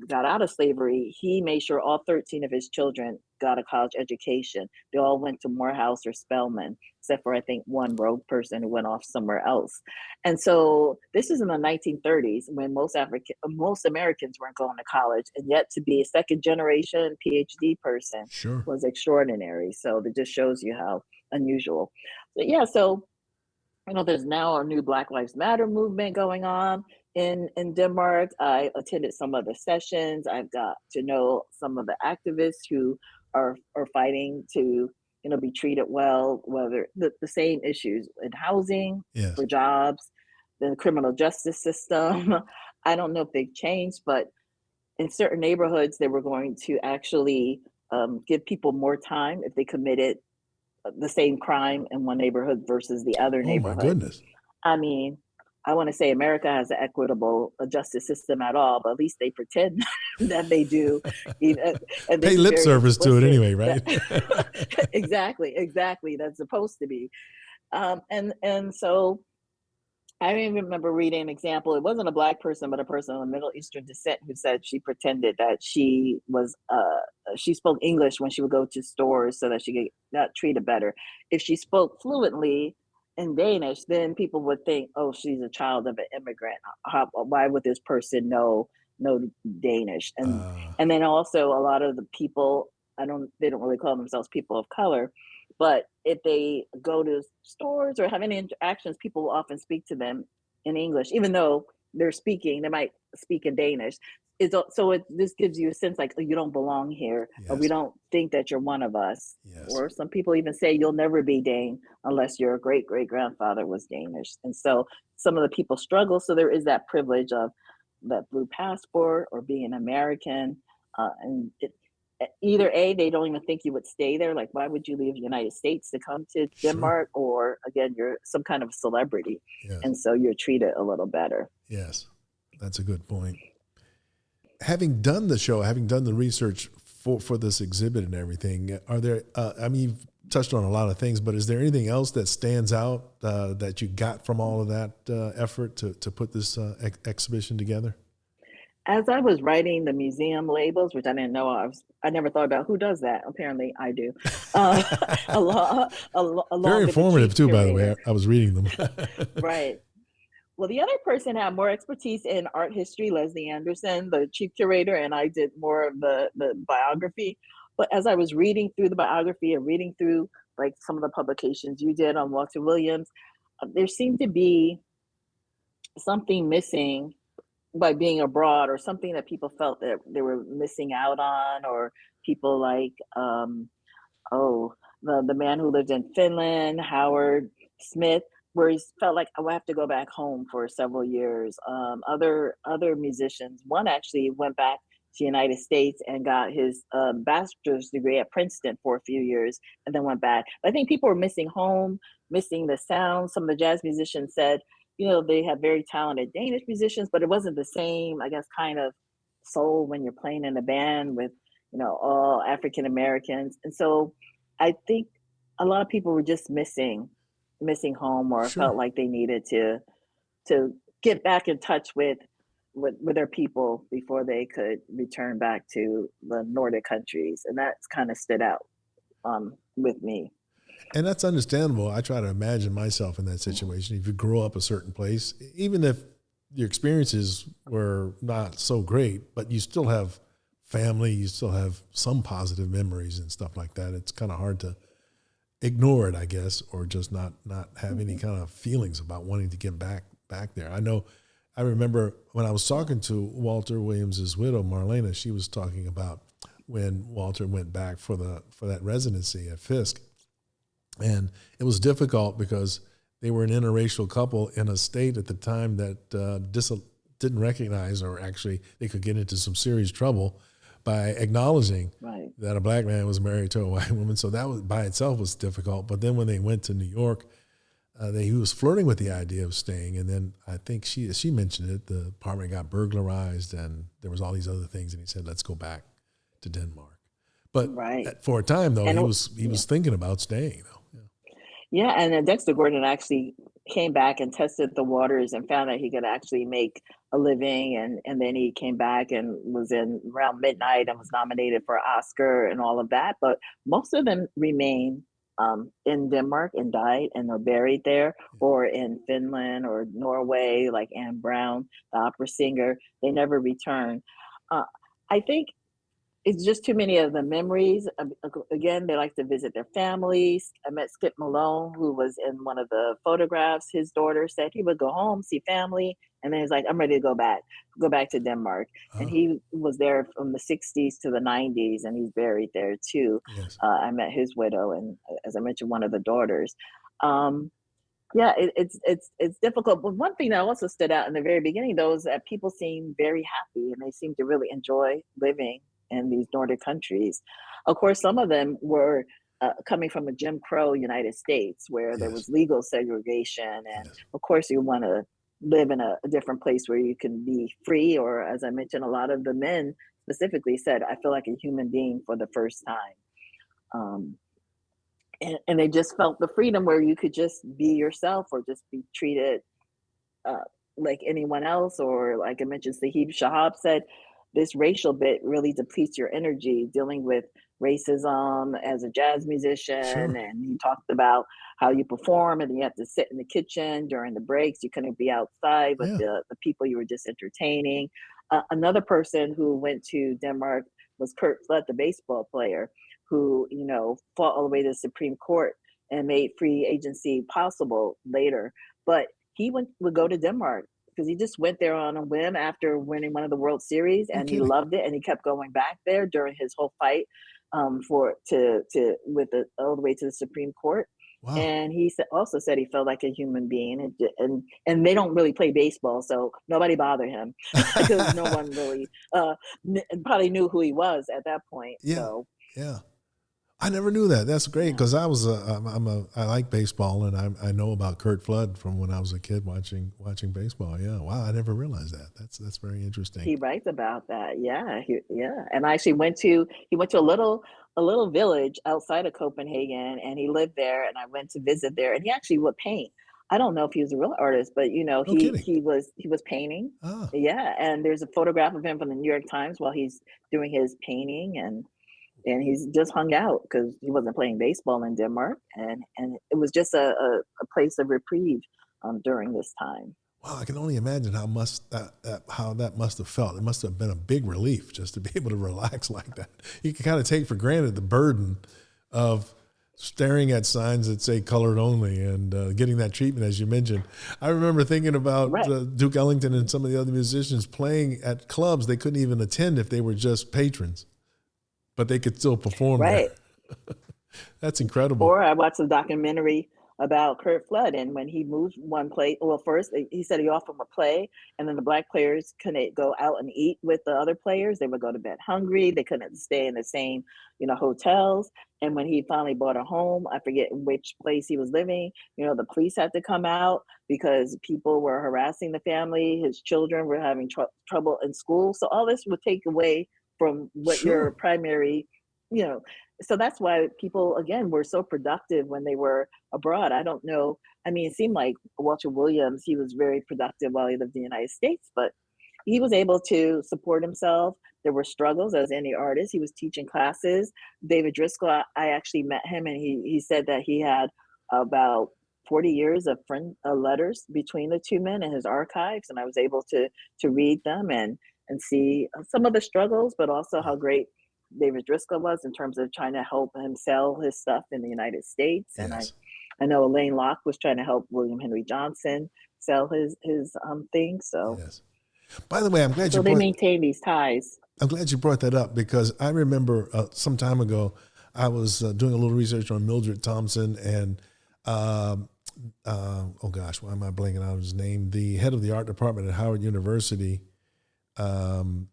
got out of slavery, he made sure all 13 of his children got a college education. They all went to Morehouse or Spelman, except for I think one rogue person who went off somewhere else. And so this is in the 1930s when most Americans weren't going to college, and yet to be a second generation PhD person was extraordinary. So that just shows you how unusual. But yeah, so there's now a new Black Lives Matter movement going on in Denmark. I attended some of the sessions. I've got to know some of the activists who are fighting to be treated well, whether the same issues in housing, for jobs, the criminal justice system. I don't know if they've changed, but in certain neighborhoods, they were going to actually give people more time if they committed the same crime in one neighborhood versus the other neighborhood. Oh my goodness. I mean, I want to say America has an equitable justice system at all, but at least they pretend that they do. And pay lip service to it anyway, right? Exactly. That's supposed to be. And so I remember reading an example. It wasn't a Black person, but a person of Middle Eastern descent who said she pretended that she spoke English when she would go to stores so that she got treated better. If she spoke fluently in Danish, then people would think, oh, she's a child of an immigrant. Why would this person know Danish? And then also a lot of the people, they don't really call themselves people of color, but if they go to stores or have any interactions, people will often speak to them in English, even though they might speak in Danish. This gives you a sense like, oh, you don't belong here, or we don't think that you're one of us. Or some people even say you'll never be Dane unless your great-great-grandfather was Danish. And so some of the people struggle. So there is that privilege of that blue passport or being American. either A, they don't even think you would stay there. Like, why would you leave the United States to come to Sure. Denmark? Or again, you're some kind of celebrity. Yes. And so you're treated a little better. Yes. That's a good point. Having done the show, having done the research for this exhibit and everything, are there, I mean, you've touched on a lot of things, but is there anything else that stands out that you got from all of that effort to put this exhibition together? As I was writing the museum labels, which I didn't know, I never thought about who does that. Apparently, I do. Uh, along Very with the informative chief too, by the curator, way. I was reading them. right? Well, the other person had more expertise in art history, Leslie Anderson, the chief curator, and I did more of the biography. But as I was reading through the biography and reading through like some of the publications you did on Walter Williams, there seemed to be something missing by being abroad, or something that people felt that they were missing out on, or people like oh, the man who lived in Finland, Howard Smith, where he felt like, oh, I have to go back home for several years. Other musicians, one actually went back to the United States and got his bachelor's degree at Princeton for a few years, and then went back. But I think people were missing home, missing the sound. Some of the jazz musicians said, they have very talented Danish musicians, but it wasn't the same, I guess, kind of soul when you're playing in a band with, all African Americans. And so I think a lot of people were just missing home, or Sure. felt like they needed to get back in touch with their people before they could return back to the Nordic countries. And that's kind of stood out with me. And that's understandable. I try to imagine myself in that situation. If you grow up a certain place, even if your experiences were not so great, but you still have family, you still have some positive memories and stuff like that. It's kind of hard to ignore it, I guess, or just not have any kind of feelings about wanting to get back there. I remember when I was talking to Walter Williams's widow, Marlena, she was talking about when Walter went back for that residency at Fisk. And it was difficult because they were an interracial couple in a state at the time that didn't recognize, or actually they could get into some serious trouble by acknowledging Right. that a black man was married to a white woman. So that was by itself was difficult. But then when they went to New York, he was flirting with the idea of staying. And then I think she mentioned it, the apartment got burglarized and there was all these other things. And he said, let's go back to Denmark. But Right. for a time, though, And he was thinking about staying, though. yeah, and then Dexter Gordon actually came back and tested the waters and found that he could actually make a living, and then he came back and was in around midnight and was nominated for an Oscar and all of that. But most of them remain in Denmark and died and are buried there, or in Finland or Norway, like Anne Brown, the opera singer. They never returned. Uh, I think it's just too many of the memories. Again, they like to visit their families. I met Skip Malone, who was in one of the photographs. His daughter said he would go home, see family, and then he's like, I'm ready to go back to Denmark. And he was there from the 60s to the 90s, and he's buried there too. Yes. I met his widow, and as I mentioned, one of the daughters. Yeah, it's difficult. But one thing that also stood out in the very beginning, though, is that people seem very happy and they seem to really enjoy living in these Nordic countries. Of course, some of them were coming from a Jim Crow United States where there Yes. was legal segregation. And Yes. of course, you want to live in a different place where you can be free. Or, as I mentioned, a lot of the men specifically said, I feel like a human being for the first time. And they just felt the freedom where you could just be yourself, or just be treated uh, like anyone else. Or, like I mentioned, Sahib Shahab said, this racial bit really depletes your energy dealing with racism as a jazz musician. Sure. And he talked about how you perform and you have to sit in the kitchen during the breaks. You couldn't be outside with Yeah. the people you were just entertaining. Another person who went to Denmark was Kurt Flood, the baseball player, who, fought all the way to the Supreme Court and made free agency possible later. But he would go to Denmark because he just went there on a whim after winning one of the World Series, No and he kidding. loved it, and he kept going back there during his whole fight all the way to the Supreme Court. Wow. And he also said he felt like a human being, and they don't really play baseball, so nobody bothered him because no one really probably knew who he was at that point. Yeah. So Yeah. I never knew that. That's great yeah, because I like baseball and I know about Curt Flood from when I was a kid watching baseball. Yeah, wow, I never realized that. That's very interesting. he writes about that. Yeah, yeah. And I actually he went to a little village outside of Copenhagen, and he lived there. And I went to visit there, and he actually would paint. I don't know if he was a real artist, but No kidding. he was painting. Ah, Yeah, and there's a photograph of him from the New York Times while he's doing his painting, and he's just hung out because he wasn't playing baseball in Denmark, and it was just a place of reprieve during this time. wow, I can only imagine how that must have felt. It must have been a big relief just to be able to relax like that. You can kind of take for granted the burden of staring at signs that say colored only and getting that treatment, as you mentioned. I remember thinking about Right, Duke Ellington and some of the other musicians playing at clubs they couldn't even attend if they were just patrons, but they could still perform there. right. That's incredible. Or I watched a documentary about Curt Flood, and when he moved one place, well, first he said he offered a play, and then the black players couldn't go out and eat with the other players. They would go to bed hungry. They couldn't stay in the same, hotels. And when he finally bought a home, I forget which place he was living. The police had to come out because people were harassing the family. His children were having trouble in school. So all this would take away from what your Sure. primary, you know, so that's why people again were so productive when they were abroad. I don't know. I mean, it seemed like Walter Williams, he was very productive while he lived in the United States, but he was able to support himself. There were struggles as any artist. He was teaching classes. David Driscoll, I actually met him, and he said that he had about 40 years of friend letters between the two men in his archives, and I was able to read them and see some of the struggles, but also how great David Driscoll was in terms of trying to help him sell his stuff in the United States. And I, Yes. I know Elaine Locke was trying to help William Henry Johnson sell his things. So Yes. By the way, so they maintain these ties. I'm glad you brought that up because I remember some time ago I was doing a little research on Mildred Thompson and um oh gosh, why am I blanking out his name? The head of the art department at Howard University, um,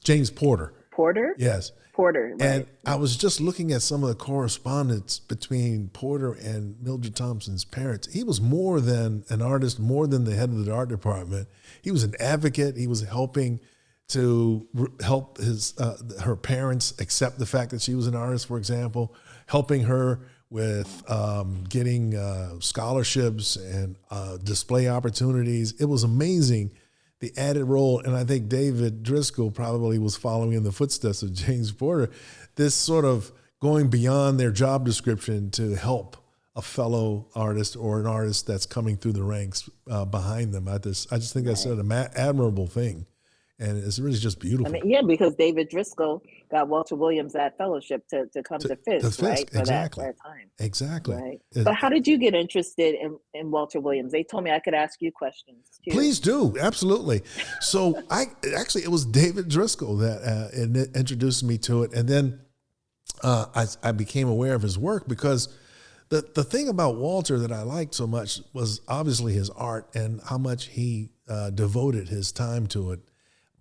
James Porter. Porter, Yes. Porter, And right? I was just looking at some of the correspondence between Porter and Mildred Thompson's parents. He was more than an artist, more than the head of the art department. He was an advocate. He was helping to help her parents accept the fact that she was an artist, for example, helping her with getting scholarships and display opportunities. It was amazing the added role, and I think David Driscoll probably was following in the footsteps of James Porter, this sort of going beyond their job description to help a fellow artist or an artist that's coming through the ranks behind them. I just think that's Right. an admirable thing, and it's really just I mean, beautiful. yeah, because David Driscoll got Walter Williams that fellowship to come to To Fisk, right, Fisk, for that exactly, that time. exactly. Right. But how did you get interested in Walter Williams? They told me I could ask you questions too. Please do, absolutely. So it was David Driscoll that introduced me to it, and then I became aware of his work because the thing about Walter that I liked so much was obviously his art and how much he devoted his time to it.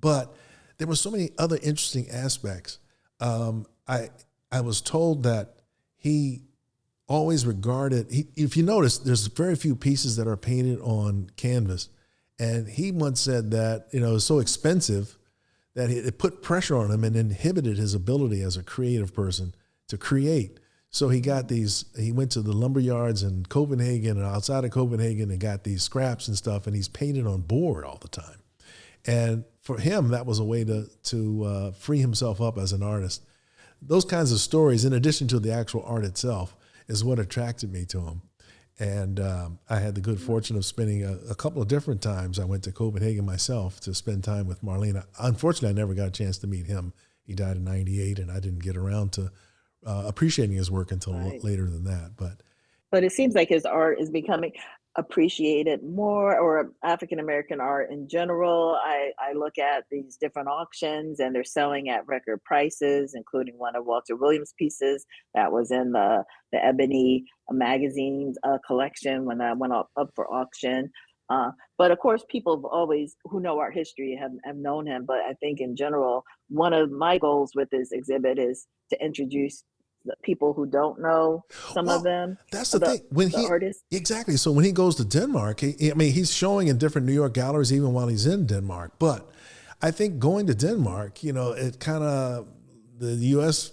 But there were so many other interesting aspects. I was told that he always regarded, if you notice, there's very few pieces that are painted on canvas. And he once said that, it was so expensive that it put pressure on him and inhibited his ability as a creative person to create. So he went to the lumber yards in Copenhagen and outside of Copenhagen and got these scraps and stuff, and he's painted on board all the time. And for him, that was a way to free himself up as an artist. Those kinds of stories, in addition to the actual art itself, is what attracted me to him. And I had the good fortune of spending a couple of different times. I went to Copenhagen myself to spend time with Marlene. Unfortunately, I never got a chance to meet him. He died in '98, and I didn't get around to appreciating his work until Right. later than that. But it seems like his art is becoming. appreciated more, or African American art in general. I look at these different auctions and they're selling at record prices, including one of Walter Williams' pieces that was in the Ebony magazine's collection when that went up for auction. But of course, people have always, who know art history, have known him. But I think in general, one of my goals with this exhibit is to introduce the people who don't know some of Well, them, that's the thing. When the he artists. exactly, so when he goes to Denmark, I mean, he's showing in different New York galleries even while he's in Denmark. But I think going to Denmark, it kind of the U.S.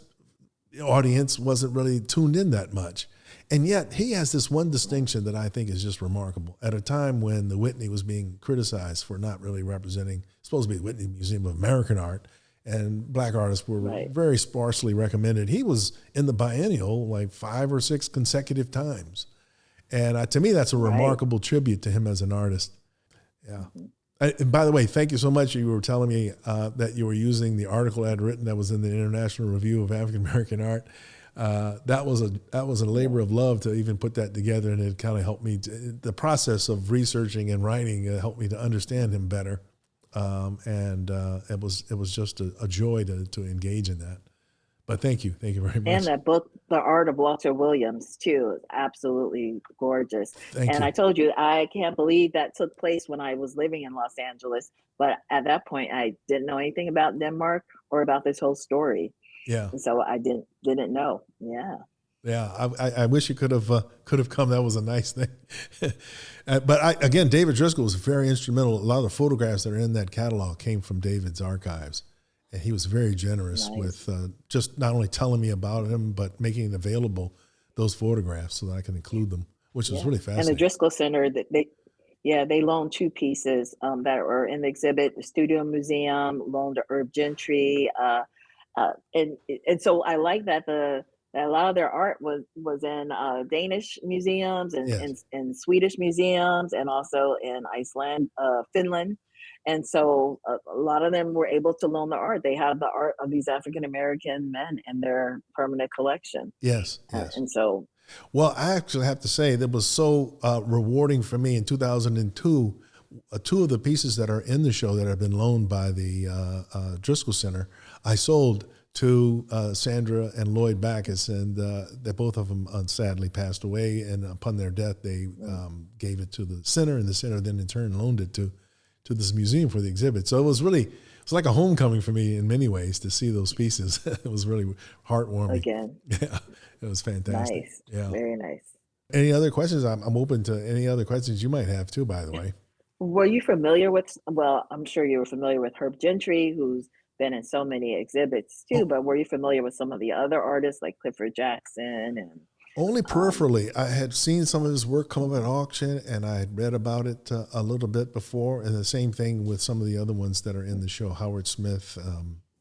audience wasn't really tuned in that much. And yet he has this one distinction that I think is just remarkable. At a time when the Whitney was being criticized for not really representing, supposed to be the Whitney Museum of American Art, and black artists were very sparsely recommended. He was in the biennial like 5 or 6 consecutive times. And to me, that's a remarkable tribute to him as an artist. Yeah. And by the way, thank you so much. You were telling me that you were using the article I had written that was in the International Review of African American Art. That was a labor of love to even put that together, and it kind of helped me. The process of researching and writing helped me to understand him better, and it was just a joy to engage in that. But thank you very much. And that book, The Art of Walter Williams, too, is absolutely gorgeous. Thank you. I told you, I can't believe that took place when I was living in Los Angeles. But at that point, I didn't know anything about Denmark or about this whole story. Yeah. And so I didn't know. Yeah. Yeah, I wish you could have come. That was a nice thing. But again, David Driscoll was very instrumental. A lot of the photographs that are in that catalog came from David's archives. And he was very generous with just not only telling me about him, but making it available, those photographs, so that I can include them, which was really fascinating. And the Driscoll Center, they loaned 2 pieces that are in the exhibit. The Studio Museum loaned to Herb Gentry. And so I like that that a lot of their art was in Danish museums and Swedish museums, and also in Iceland, Finland. And so a lot of them were able to loan the art. They have the art of these African American men in their permanent collection. Yes. And so, well, I actually have to say that was so rewarding for me in 2002. 2 of the pieces that are in the show that have been loaned by the Driscoll Center, I sold to Sandra and Lloyd Backus, and that both of them sadly passed away. And upon their death, they gave it to the center, and the center then in turn loaned it to this museum for the exhibit. So it's like a homecoming for me in many ways to see those pieces. It was really heartwarming. Again. Yeah, it was fantastic. Nice. Yeah. Very nice. Any other questions? I'm open to any other questions you might have too, by the way. Were you familiar with, well, I'm sure you were familiar with Herb Gentry, who's been in so many exhibits too, but were you familiar with some of the other artists like Clifford Jackson and only peripherally? I had seen some of his work come up at auction, and I had read about it a little bit before, and the same thing with some of the other ones that are in the show. Howard Smith,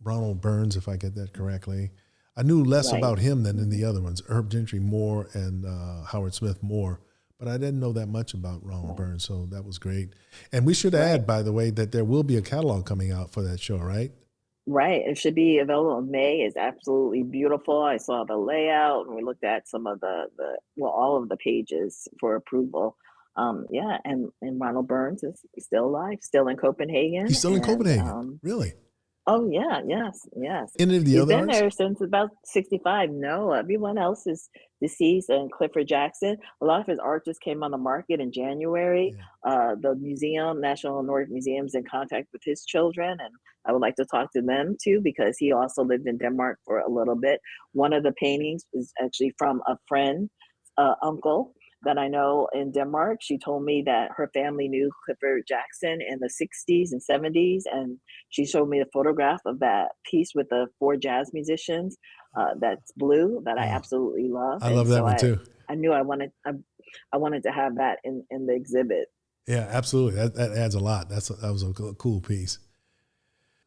Ronald Burns, if I get that correctly. I knew less about him than in the other ones. Herb Gentry more, and Howard Smith more. But I didn't know that much about Ronald Burns, so that was great. And we should add, by the way, that there will be a catalog coming out for that show, right? Right. It should be available in May. It's absolutely beautiful. I saw the layout, and we looked at some of all of the pages for approval. And Ronald Burns is still alive, still in Copenhagen. He's still in Copenhagen. Really? Oh yeah, yes. Any of the He's other been there since about 65. No, everyone else is deceased. And Clifford Jackson, a lot of his art just came on the market in January. The museum, National Nordic Museum, is in contact with his children, and I would like to talk to them too, because he also lived in Denmark for a little bit. One of the paintings is actually from a friend, uncle that I know in Denmark. She told me that her family knew Clifford Jackson in the 60s and 70s, and she showed me a photograph of that piece with the 4 jazz musicians. That's blue, that I absolutely love. I love that one too. I knew I wanted to have that in the exhibit. Yeah, absolutely. That adds a lot. That was a cool piece.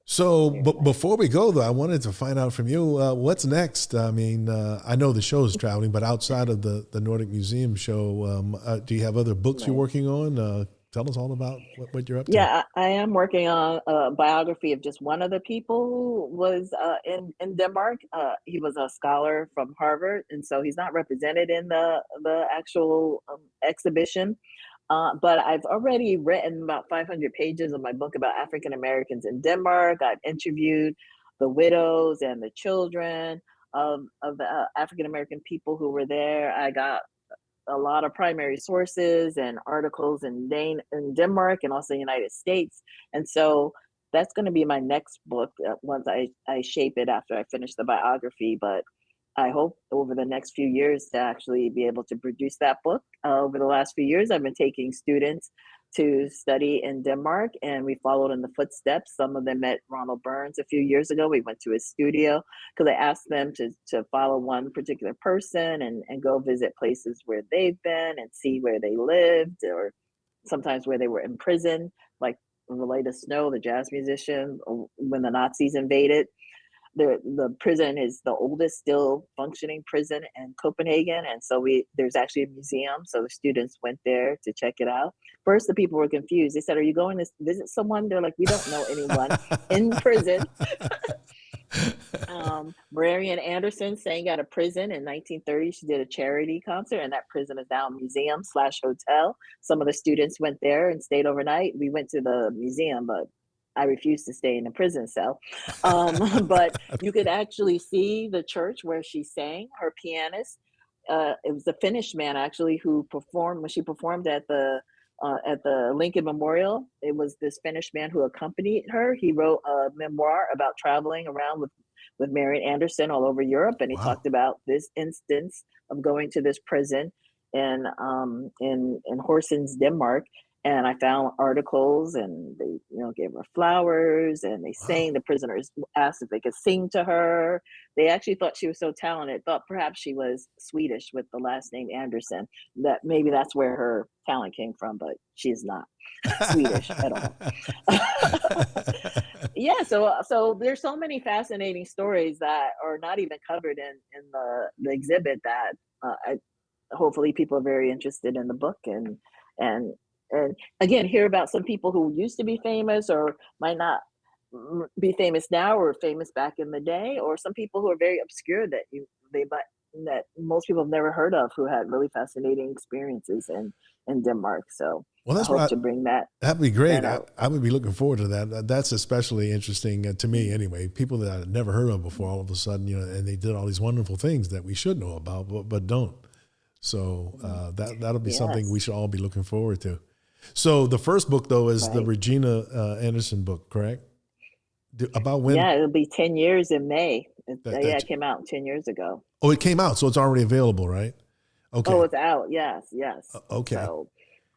So, but before we go, though, I wanted to find out from you, what's next? I mean, I know the show is traveling, but outside of the Nordic Museum show, do you have other books you're working on? Tell us all about what you're up to. Yeah, I am working on a biography of just one of the people who was in Denmark. He was a scholar from Harvard, and so he's not represented in the actual exhibition. But I've already written about 500 pages of my book about African Americans in Denmark. I've interviewed the widows and the children of the African American people who were there. I got a lot of primary sources and articles in Denmark and also the United States. And so that's going to be my next book once I shape it after I finish the biography. But I hope over the next few years to actually be able to produce that book. Over the last few years, I've been taking students to study in Denmark, and we followed in the footsteps. Some of them met Ronald Burns a few years ago. We went to his studio because I asked them to follow one particular person and go visit places where they've been and see where they lived, or sometimes where they were in prison, like Relata Snow, the jazz musician, when the Nazis invaded. The prison is the oldest still functioning prison in Copenhagen, and so there's actually a museum. So the students went there to check it out. First, the people were confused. They said, "Are you going to visit someone?" They're like, "We don't know anyone in prison." Regina Andrews sang at a prison in 1930. She did a charity concert, and that prison is now a museum/hotel. Some of the students went there and stayed overnight. We went to the museum, but I refused to stay in a prison cell. But you could actually see the church where she sang. Her pianist, it was a Finnish man actually who performed when she performed at the Lincoln Memorial. It was this Finnish man who accompanied her. He wrote a memoir about traveling around with Marian Anderson all over Europe, and he Wow. talked about this instance of going to this prison in Horsens, Denmark. And I found articles, and they, gave her flowers, and they sang. Wow. The prisoners asked if they could sing to her. They actually thought she was so talented, thought perhaps she was Swedish with the last name Anderson, that maybe that's where her talent came from, but she's not Swedish at all. Yeah, so there's so many fascinating stories that are not even covered in the exhibit that hopefully people are very interested in the book, and and again hear about some people who used to be famous or might not be famous now or famous back in the day, or some people who are very obscure that most people have never heard of, who had really fascinating experiences in Denmark. So Well, I that's what hope to bring that'd be great. that I, out. I would be looking forward to that. That's especially interesting to me anyway. People that I'd never heard of before, all of a sudden, and they did all these wonderful things that we should know about, but don't. So that'll be something we Yes, should all be looking forward to. So the first book though is the right. Regina Anderson book, correct? About when Yeah, it'll be 10 years in May. Yeah, that it came out 10 years ago. oh, it came out, so it's already available, right? Oh, Okay. it's out. Yes, yes. Okay. So,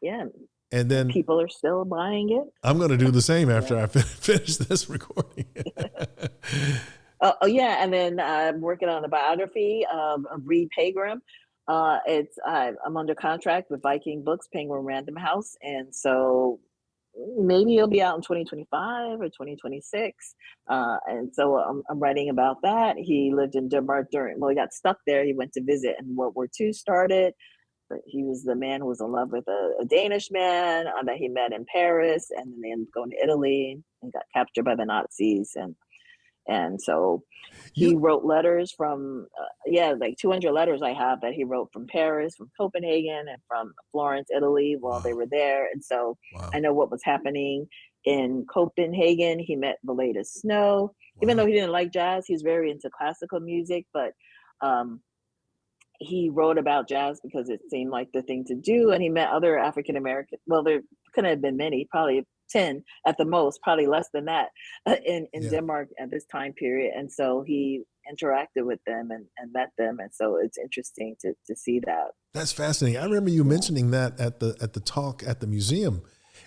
yeah, And then people are still buying it. I'm going to do the same Yeah. after I finish this recording. Oh, yeah, and then I'm working on a biography of Reed Pegram. I'm under contract with Viking Books, Penguin Random House, and so maybe it'll be out in 2025 or 2026. And so I'm writing about that. He lived in Denmark he got stuck there. He went to visit, and World War II started. But he was the man who was in love with a Danish man that he met in Paris, and then they ended up going to Italy and got captured by the Nazis. And so he You wrote letters from, like 200 letters I have that he wrote from Paris, from Copenhagen, and from Florence, Italy while they wow, were there. And so I wow, know what was happening in Copenhagen. He met Relata Snow. Even though wow. he didn't like jazz, he's very into classical music, but um, he wrote about jazz because it seemed like the thing to do. And he met other African American, well, there couldn't have been many, probably 10 at the most, probably less than that, in Yeah, Denmark at this time period. And so he interacted with them and met them. And so it's interesting to see that. that's fascinating. I remember you Yeah. mentioning that at the talk at the museum,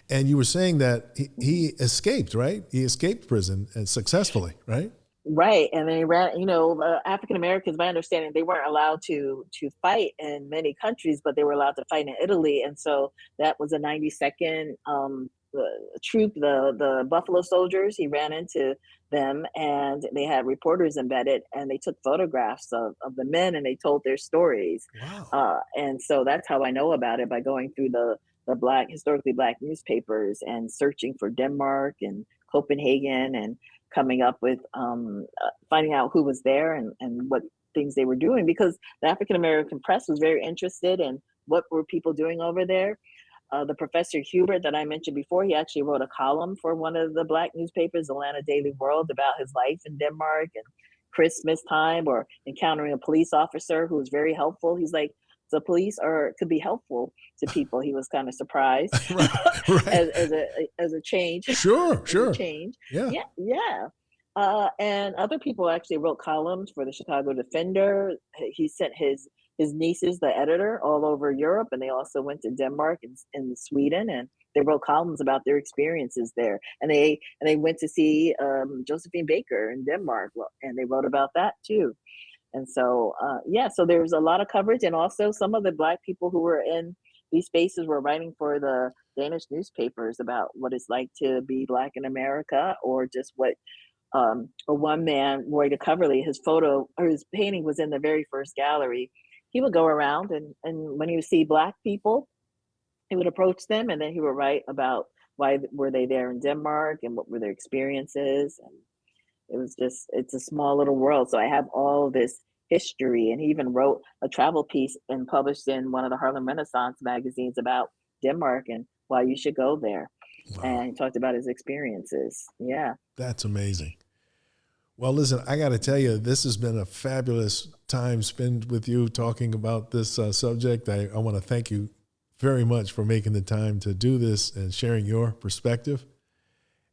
and you were saying that he escaped, right? He escaped prison and successfully, right? Right, and they ran. African Americans, my understanding, they weren't allowed to fight in many countries, but they were allowed to fight in Italy, and so that was a 92nd troop, the Buffalo Soldiers. He ran into them, and they had reporters embedded, and they took photographs of the men, and they told their stories, Wow. and so that's how I know about it, by going through the historically black newspapers and searching for Denmark and Copenhagen and coming up with finding out who was there and what things they were doing, because the African American press was very interested in what were people doing over there. The professor Hubert that I mentioned before, he actually wrote a column for one of the Black newspapers, Atlanta Daily World, about his life in Denmark and Christmas time, or encountering a police officer who was very helpful. He's like, the police could be helpful to people. He was kind of surprised Right, right. as a change. Sure, As a sure. change. Yeah. Yeah, yeah. And other people actually wrote columns for the Chicago Defender. He sent his nieces, the editor, all over Europe, and they also went to Denmark and Sweden, and they wrote columns about their experiences there. And they went to see Josephine Baker in Denmark, and they wrote about that too. And so, yeah, so there was a lot of coverage, and also some of the Black people who were in these spaces were writing for the Danish newspapers about what it's like to be Black in America, or just what. Or one man, Roy de Coverley, his photo or his painting was in the very first gallery. He would go around, and when he would see Black people, he would approach them, and then he would write about why were they there in Denmark and what were their experiences. And it's a small little world. So I have all this history, and he even wrote a travel piece and published in one of the Harlem Renaissance magazines about Denmark and why you should go there. Wow. And he talked about his experiences. Yeah. That's amazing. Well, listen, I got to tell you, this has been a fabulous time spent with you talking about this subject. I want to thank you very much for making the time to do this and sharing your perspective.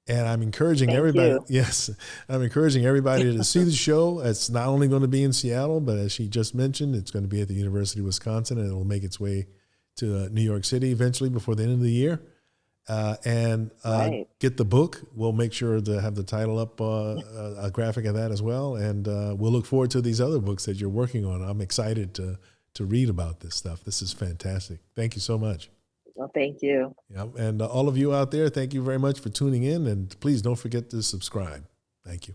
And I'm encouraging everybody. Yes, I'm encouraging everybody to see the show. It's not only going to be in Seattle, but as she just mentioned, it's going to be at the University of Wisconsin, and it'll make its way to New York City eventually before the end of the year. Get the book. We'll make sure to have the title up, a graphic of that as well. And we'll look forward to these other books that you're working on. I'm excited to read about this stuff. This is fantastic. Thank you so much. Well, thank you. Yeah, and all of you out there, thank you very much for tuning in. And please don't forget to subscribe. Thank you.